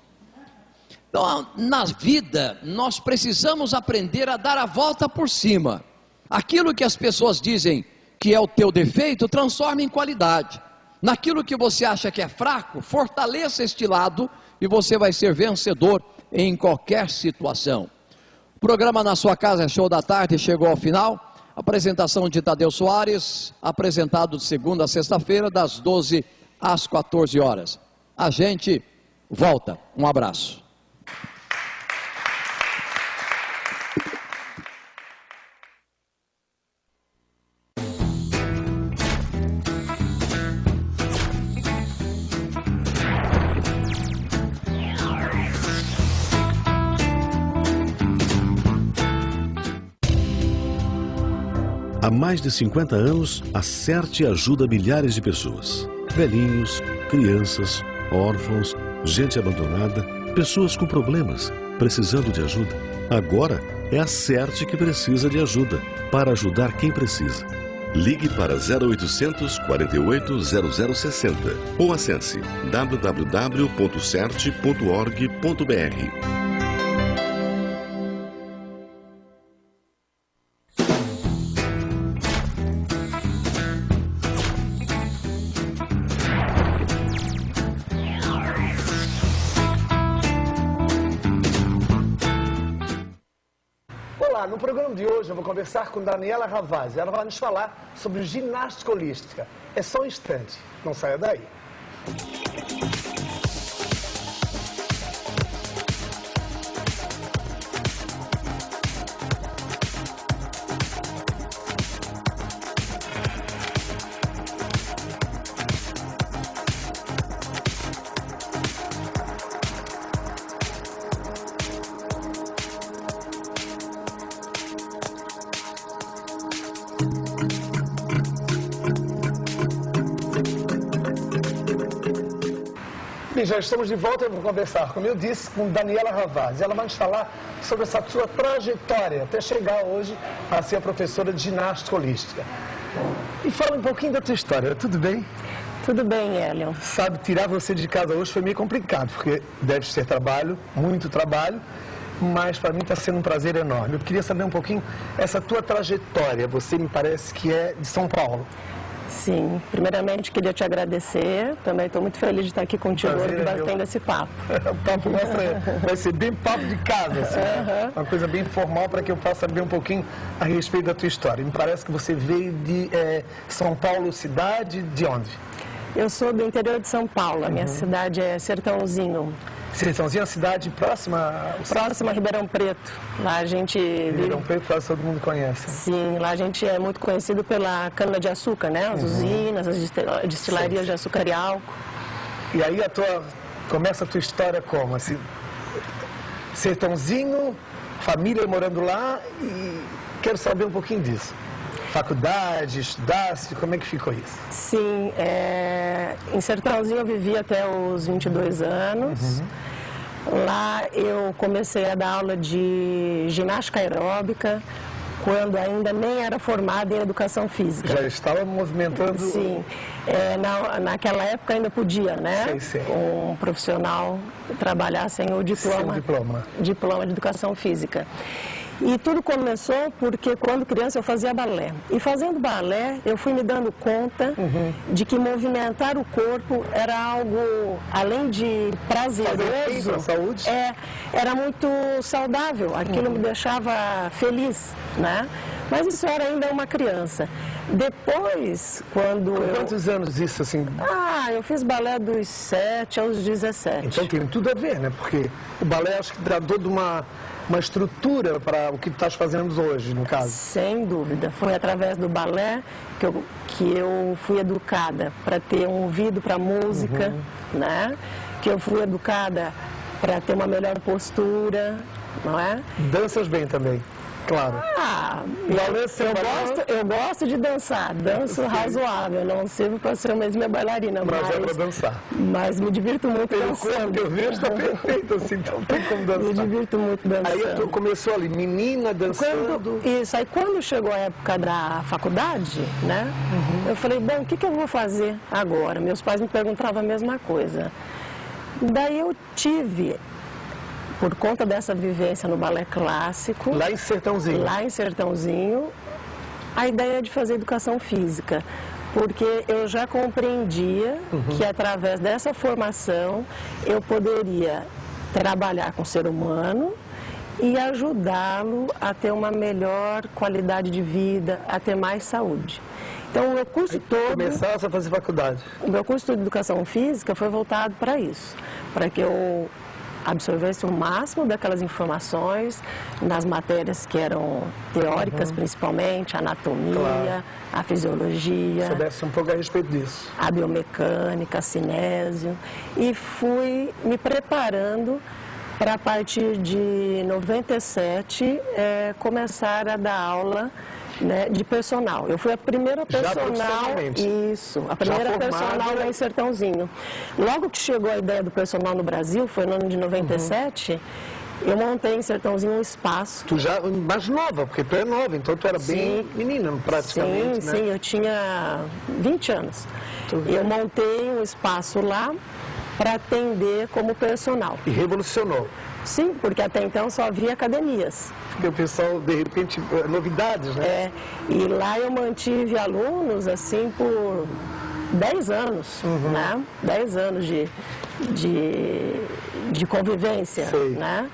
Então, na vida, nós precisamos aprender a dar a volta por cima. Aquilo que as pessoas dizem que é o teu defeito, transforma em qualidade. Naquilo que você acha que é fraco, fortaleça este lado e você vai ser vencedor em qualquer situação. O programa Na Sua Casa, Show da Tarde, chegou ao final. Apresentação de Tadeu Soares, apresentado de segunda a sexta-feira, das 12 às 14 horas. A gente volta. Um abraço. Há mais de 50 anos, a CERT ajuda milhares de pessoas. Velhinhos, crianças, órfãos, gente abandonada, pessoas com problemas, precisando de ajuda. Agora é a CERT que precisa de ajuda, para ajudar quem precisa. Ligue para 0800 48 0060 ou acesse www.cert.org.br. No programa de hoje eu vou conversar com Daniela Ravazzi. Ela vai nos falar sobre ginástica holística. É só um instante, não saia daí. Bem, já estamos de volta, eu vou conversar, como eu disse, com Daniela Ravazzi. Ela vai nos falar sobre essa sua trajetória até chegar hoje a ser a professora de ginástica holística. E fala um pouquinho da tua história, tudo bem? Tudo bem, Hélio. Sabe, tirar você de casa hoje foi meio complicado, porque deve ser trabalho, muito trabalho, mas para mim está sendo um prazer enorme. Eu queria saber um pouquinho essa tua trajetória, você me parece que é de São Paulo. Sim, primeiramente queria te agradecer, também estou muito feliz de estar aqui contigo hoje batendo esse papo. O papo vai ser bem papo de casa, assim, né? Uma coisa bem formal para que eu possa saber um pouquinho a respeito da tua história. Me parece que você veio de São Paulo, cidade, de onde? Eu sou do interior de São Paulo, a minha cidade é Sertãozinho. Sertãozinho é uma cidade próxima? Próxima a Ribeirão Preto. Lá a gente... Ribeirão Preto quase todo mundo conhece. Sim, lá a gente é muito conhecido pela cana-de-açúcar, né? As usinas, as destilarias de açúcar e álcool. E aí começa a tua história como? Assim, Sertãozinho, família morando lá, e quero saber um pouquinho disso. Faculdade, estudasse, como é que ficou isso? Sim, em Sertãozinho eu vivi até os 22 anos. Lá eu comecei a dar aula de ginástica aeróbica, quando ainda nem era formada em educação física. Já estava movimentando... Sim. Naquela época ainda podia, né? Sim. Um profissional trabalhar sem o diploma. Sem diploma. Diploma de educação física. E tudo começou porque quando criança eu fazia balé. E fazendo balé eu fui me dando conta de que movimentar o corpo era algo, além de prazeroso, saúde? Era muito saudável. Aquilo me deixava feliz, né? Mas isso era ainda uma criança. Depois, quando Quantos anos isso, assim? eu fiz balé dos 7 aos 17. Então tem tudo a ver, né? Porque o balé acho que dá toda uma estrutura para o que tu estás fazendo hoje, no caso. Sem dúvida. Foi através do balé que eu fui educada para ter um ouvido para música, né? Que eu fui educada para ter uma melhor postura, não é? Danças bem também, claro. Eu gosto de dançar, danço razoável, não sirvo para ser mesmo bailarina, Mas é para dançar. Mas me divirto muito dançando. Que eu vejo está perfeito, assim, então não tem como dançar. Me divirto muito dançando. Aí tu começou ali, menina dançando. Aí quando chegou a época da faculdade, né? Eu falei, bom, o que eu vou fazer agora? Meus pais me perguntavam a mesma coisa. Daí eu tive, por conta dessa vivência no balé clássico... Lá em Sertãozinho. Lá em Sertãozinho, a ideia de fazer educação física. Porque eu já compreendia que através dessa formação eu poderia trabalhar com o ser humano e ajudá-lo a ter uma melhor qualidade de vida, a ter mais saúde. Então, o meu curso todo... Começasse a fazer faculdade. O meu curso de educação física foi voltado para isso, para que eu absorvesse o máximo daquelas informações nas matérias que eram teóricas, principalmente, anatomia, a fisiologia... Soubesse um pouco a respeito disso. A biomecânica, a cinésio, e fui me preparando para, a partir de 97, começar a dar aula, né, de personal. Eu fui a primeira personal, a primeira personal lá em Sertãozinho. Logo que chegou a ideia do personal no Brasil, foi no ano de 97, eu montei em Sertãozinho um espaço. Tu já mais nova, porque tu é nova, então tu era bem menina praticamente, né? Sim, eu tinha 20 anos. Eu montei um espaço lá para atender como personal. E revolucionou. Sim, porque até então só havia academias. Porque o pessoal, de repente, novidades, né? E lá eu mantive alunos, assim, por 10 anos, né? 10 anos de convivência, né?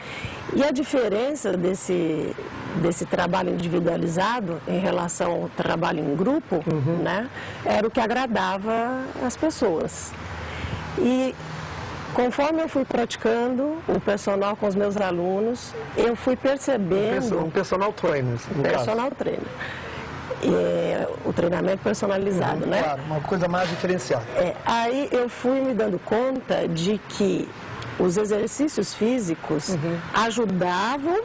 E a diferença desse trabalho individualizado em relação ao trabalho em grupo, né? Era o que agradava as pessoas. E conforme eu fui praticando o personal com os meus alunos, eu fui percebendo... Um personal trainer, no personal trainer. O treinamento personalizado, né? Claro, uma coisa mais diferenciada. Aí eu fui me dando conta de que os exercícios físicos ajudavam,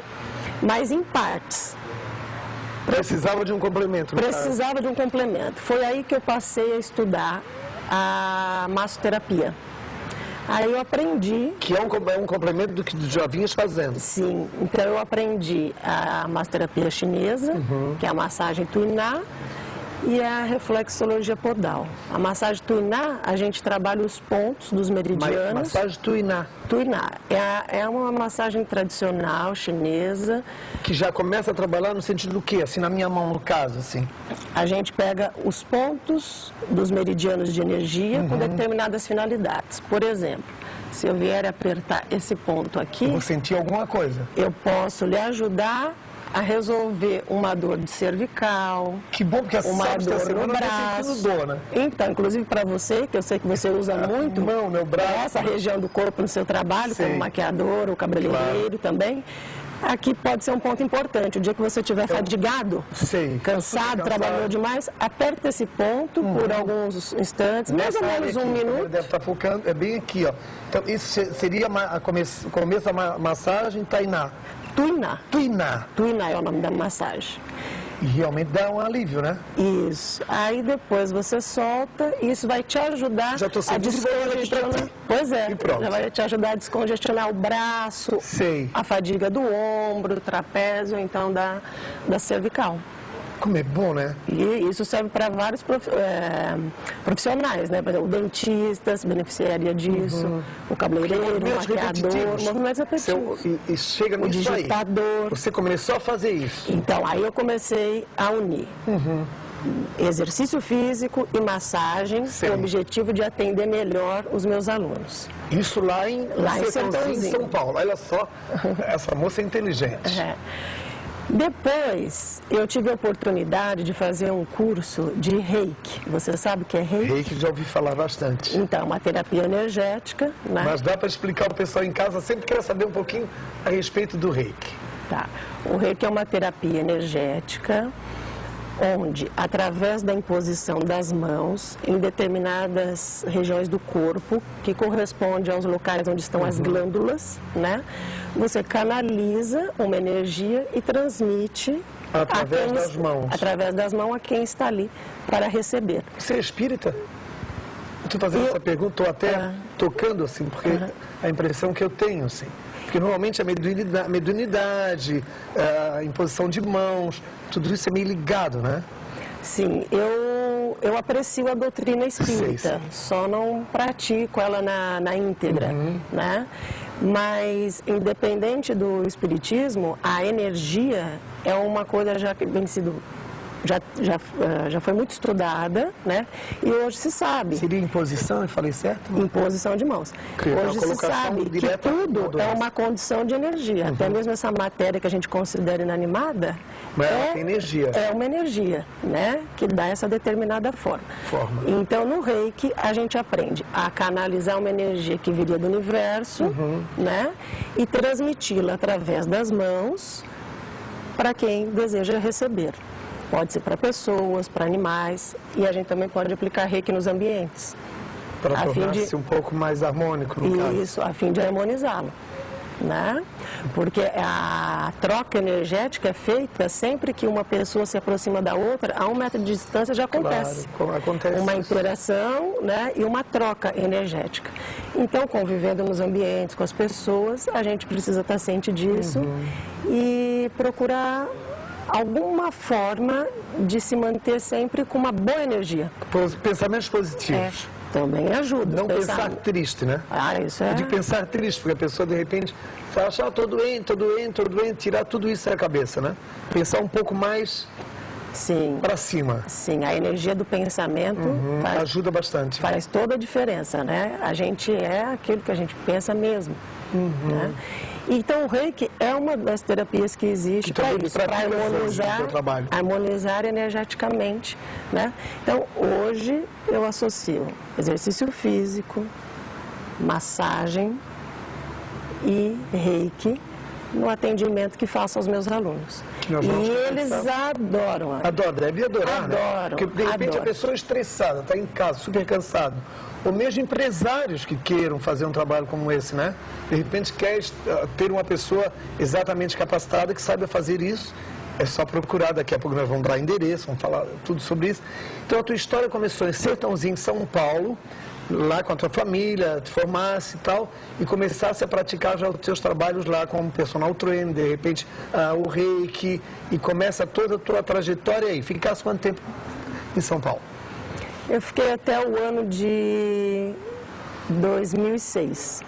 mas em partes. Precisava de um complemento. Precisava de um complemento. Foi aí que eu passei a estudar a massoterapia. Aí eu aprendi... Que é um complemento do que tu já vinhas fazendo. Sim, então eu aprendi a massoterapia chinesa, que é a massagem Tuiná, e a reflexologia podal. A massagem Tuiná, a gente trabalha os pontos dos meridianos. Massagem Tuiná. Tuiná. É uma massagem tradicional chinesa. Que já começa a trabalhar no sentido do quê? Assim, na minha mão, no caso, assim. A gente pega os pontos dos meridianos de energia com determinadas finalidades. Por exemplo, se eu vier apertar esse ponto aqui... Eu vou sentir alguma coisa. Eu posso lhe ajudar a resolver uma dor de cervical. Que bom, porque uma dor no braço. Dor, né? Então, inclusive para você, que eu sei que você usa muito meu braço, essa região do corpo no seu trabalho, como maquiador ou cabeleireiro também. Aqui pode ser um ponto importante. O dia que você estiver fadigado, cansado, trabalhou demais, aperta esse ponto por alguns instantes, mais ou menos um minuto. Deve estar focando, é bem aqui, ó. Então, isso seria o começo da massagem Tainá. Tuiná. Tuiná. Tuiná é o nome da massagem. E realmente dá um alívio, né? Isso. Aí depois você solta e isso vai te ajudar a descongestionar. Pois é, já vai te ajudar a descongestionar o braço, a fadiga do ombro, trapézio, então da cervical. Como é bom, né? E isso serve para vários profissionais, né? Por exemplo, dentistas, beneficiaria disso, o cabeleireiro, o maquiador, movimentos repetitivos. E chega nisso o digitador. Aí. Você começou a fazer isso? Então, aí eu comecei a unir. Exercício físico e massagem com o objetivo de atender melhor os meus alunos. Isso lá em São Paulo. Olha só, essa moça é inteligente. Depois, eu tive a oportunidade de fazer um curso de Reiki. Você sabe o que é Reiki? Reiki já ouvi falar bastante. Então, uma terapia energética, né? Mas dá para explicar o pessoal em casa, sempre quer saber um pouquinho a respeito do Reiki. Tá. O Reiki é uma terapia energética onde, através da imposição das mãos em determinadas regiões do corpo, que corresponde aos locais onde estão as glândulas, né? Você canaliza uma energia e transmite através das mãos. Através das mãos a quem está ali para receber. Você é espírita? Estou fazendo essa pergunta, estou até tocando assim, porque a impressão que eu tenho, assim. Porque normalmente a mediunidade, a imposição de mãos, tudo isso é meio ligado, né? Sim, eu aprecio a doutrina espírita, só não pratico ela na íntegra, né? Mas, independente do espiritismo, a energia é uma coisa já que vem sido... Já foi muito estudada, né? E hoje se sabe. Seria imposição, eu falei certo? Imposição de mãos. Hoje se sabe que tudo é uma condição de energia. Até mesmo essa matéria que a gente considera inanimada é uma energia, né? Que dá essa determinada forma. Então, no Reiki, a gente aprende a canalizar uma energia que viria do universo, né? E transmiti-la através das mãos para quem deseja receber. Pode ser para pessoas, para animais, e a gente também pode aplicar Reiki nos ambientes. Para tornar-se um pouco mais harmônico, no caso. Isso, a fim de harmonizá-lo, né? Porque a troca energética é feita sempre que uma pessoa se aproxima da outra, a 1 metro de distância já acontece. Claro, acontece uma interação, né, e uma troca energética. Então, convivendo nos ambientes, com as pessoas, a gente precisa estar ciente disso e procurar alguma forma de se manter sempre com uma boa energia. Pensamentos positivos. Também ajuda. Não pensar triste, né? Isso é. De pensar triste, porque a pessoa de repente fala, tô doente, tirar tudo isso da cabeça, né? Pensar um pouco mais para cima. Sim, a energia do pensamento ajuda bastante. Faz toda a diferença, né? A gente é aquilo que a gente pensa mesmo. Né? Então, o Reiki é uma das terapias que existe para isso, para harmonizar energeticamente, né? Então, hoje eu associo exercício físico, massagem e Reiki no atendimento que faço aos meus alunos. E eles adoram. Deve adorar, né? Adoram. Porque, de repente, a pessoa estressada, está em casa, super cansado. Ou mesmo empresários que queiram fazer um trabalho como esse, né? De repente quer ter uma pessoa exatamente capacitada que saiba fazer isso. É só procurar, daqui a pouco nós vamos dar endereço, vamos falar tudo sobre isso. Então a tua história começou em Sertãozinho, São Paulo, lá com a tua família, te formasse e tal, e começasse a praticar já os teus trabalhos lá como personal trainer, de repente o Reiki, e começa toda a tua trajetória aí. Ficasse quanto tempo em São Paulo? Eu fiquei até o ano de 2006,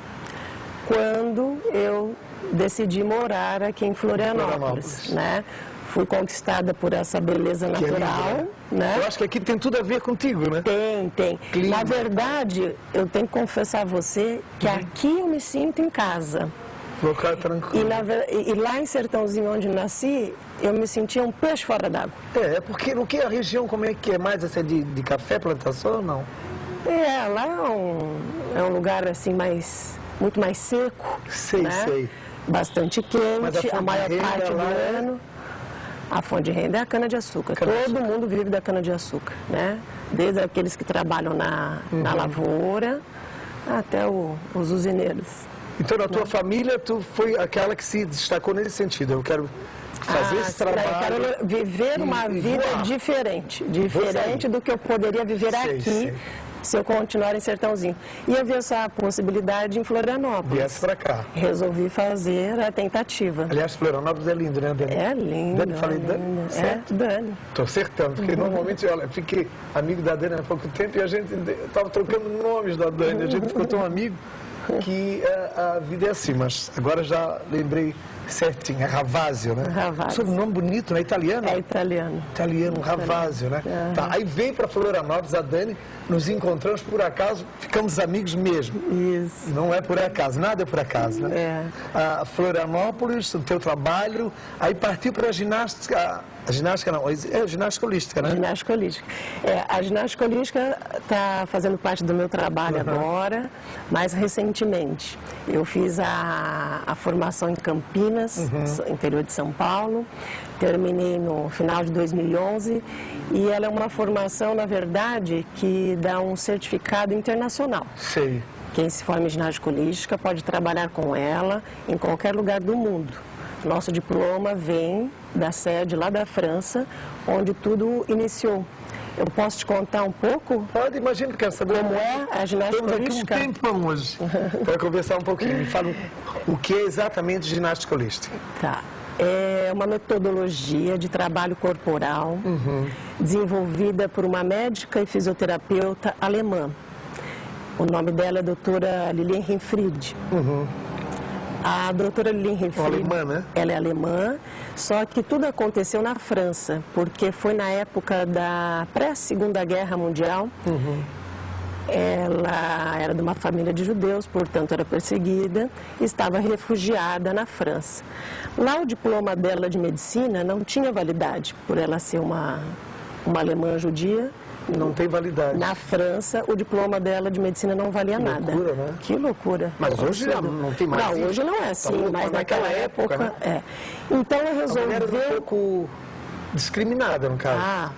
quando eu decidi morar aqui em Florianópolis, né? Fui conquistada por essa beleza natural, né? Eu acho que aqui tem tudo a ver contigo, né? Tem. Clima. Na verdade, eu tenho que confessar a você que aqui eu me sinto em casa. Local tranquilo. E lá em Sertãozinho, onde nasci, eu me sentia um peixe fora d'água. Porque no que a região, como é que é? Mais essa de café, plantação ou não? Lá é um lugar assim muito mais seco. Sei. Bastante quente, a maior parte do ano. A fonte de renda é a cana-de-açúcar. Todo mundo vive da cana-de-açúcar, né? Desde aqueles que trabalham na lavoura até os usineiros. Então, na tua família, tu foi aquela que se destacou nesse sentido. Eu quero fazer esse trabalho. Eu quero viver uma vida diferente do que eu poderia viver aqui. Se eu continuar em Sertãozinho. E eu vi essa possibilidade em Florianópolis. Viesse para cá. Resolvi fazer a tentativa. Aliás, Florianópolis é lindo, né, Dani? É lindo. Dani, falei Dani? Certo? Dani. Estou acertando, porque normalmente, olha, fiquei amigo da Dani há pouco tempo e a gente estava trocando nomes da Dani. A gente ficou tão amigo que a vida é assim, mas agora já lembrei certinho, é Ravazio, né? Ravazio. Sobrenome bonito, né? Italiano? É italiano. Italiano, Ravazio, né? Tá, aí veio para Florianópolis a Dani, nos encontramos por acaso, ficamos amigos mesmo. Isso. Não é por acaso, nada é por acaso, né? A Florianópolis, o teu trabalho, aí partiu para a ginástica. A ginástica não, é ginástica holística, né? Ginástica holística. A ginástica holística está fazendo parte do meu trabalho agora, mais recentemente. Eu fiz a formação em Campinas, interior de São Paulo, terminei no final de 2011 e ela é uma formação, na verdade, que dá um certificado internacional. Sei. Quem se forma em ginástica holística pode trabalhar com ela em qualquer lugar do mundo. Nosso diploma vem da sede lá da França, onde tudo iniciou. Eu posso te contar um pouco? Pode, imagino que quero saber como é a ginástica holística. Temos aqui um tempão hoje para conversar um pouquinho. Me fala o que é exatamente ginástica holística. Tá. É uma metodologia de trabalho corporal desenvolvida por uma médica e fisioterapeuta alemã. O nome dela é a doutora Lilian Rinfried. A doutora Lilian Rinfried, alemã, né? Ela é alemã, só que tudo aconteceu na França, porque foi na época da pré-Segunda Guerra Mundial. Ela era de uma família de judeus, portanto era perseguida, e estava refugiada na França. Lá o diploma dela de medicina não tinha validade, por ela ser uma alemã judia. Não tem validade. Na França, o diploma dela de medicina não valia nada. Que loucura, né? Que loucura. Mas hoje não tem mais isso. Não, hoje não é assim, mas naquela época... né? É. Então ela resolveu... A mulher era um pouco discriminada, no caso.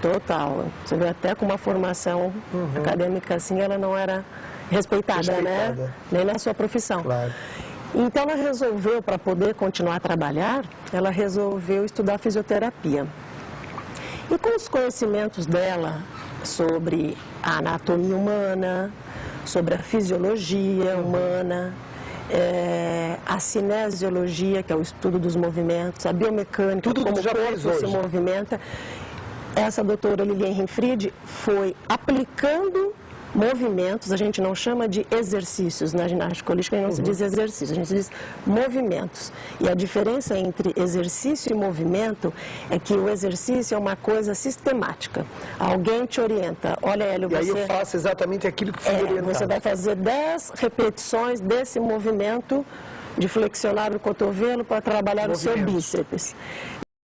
Total. Você vê, até com uma formação acadêmica assim, ela não era respeitada, né? Nem na sua profissão. Claro. Então ela resolveu, para poder continuar a trabalhar, ela resolveu estudar fisioterapia. E com os conhecimentos dela sobre a anatomia humana, sobre a fisiologia humana, a cinesiologia, que é o estudo dos movimentos, a biomecânica, como o corpo se movimenta, essa doutora Lilian Rinfried foi aplicando movimentos, a gente não chama de exercícios na ginástica holística, não se diz exercício, a gente diz movimentos. E a diferença entre exercício e movimento é que o exercício é uma coisa sistemática. Alguém te orienta, olha, Hélio, aí eu faço exatamente aquilo que foi orientado. Você vai fazer 10 repetições desse movimento de flexionar o cotovelo para trabalhar o seu bíceps.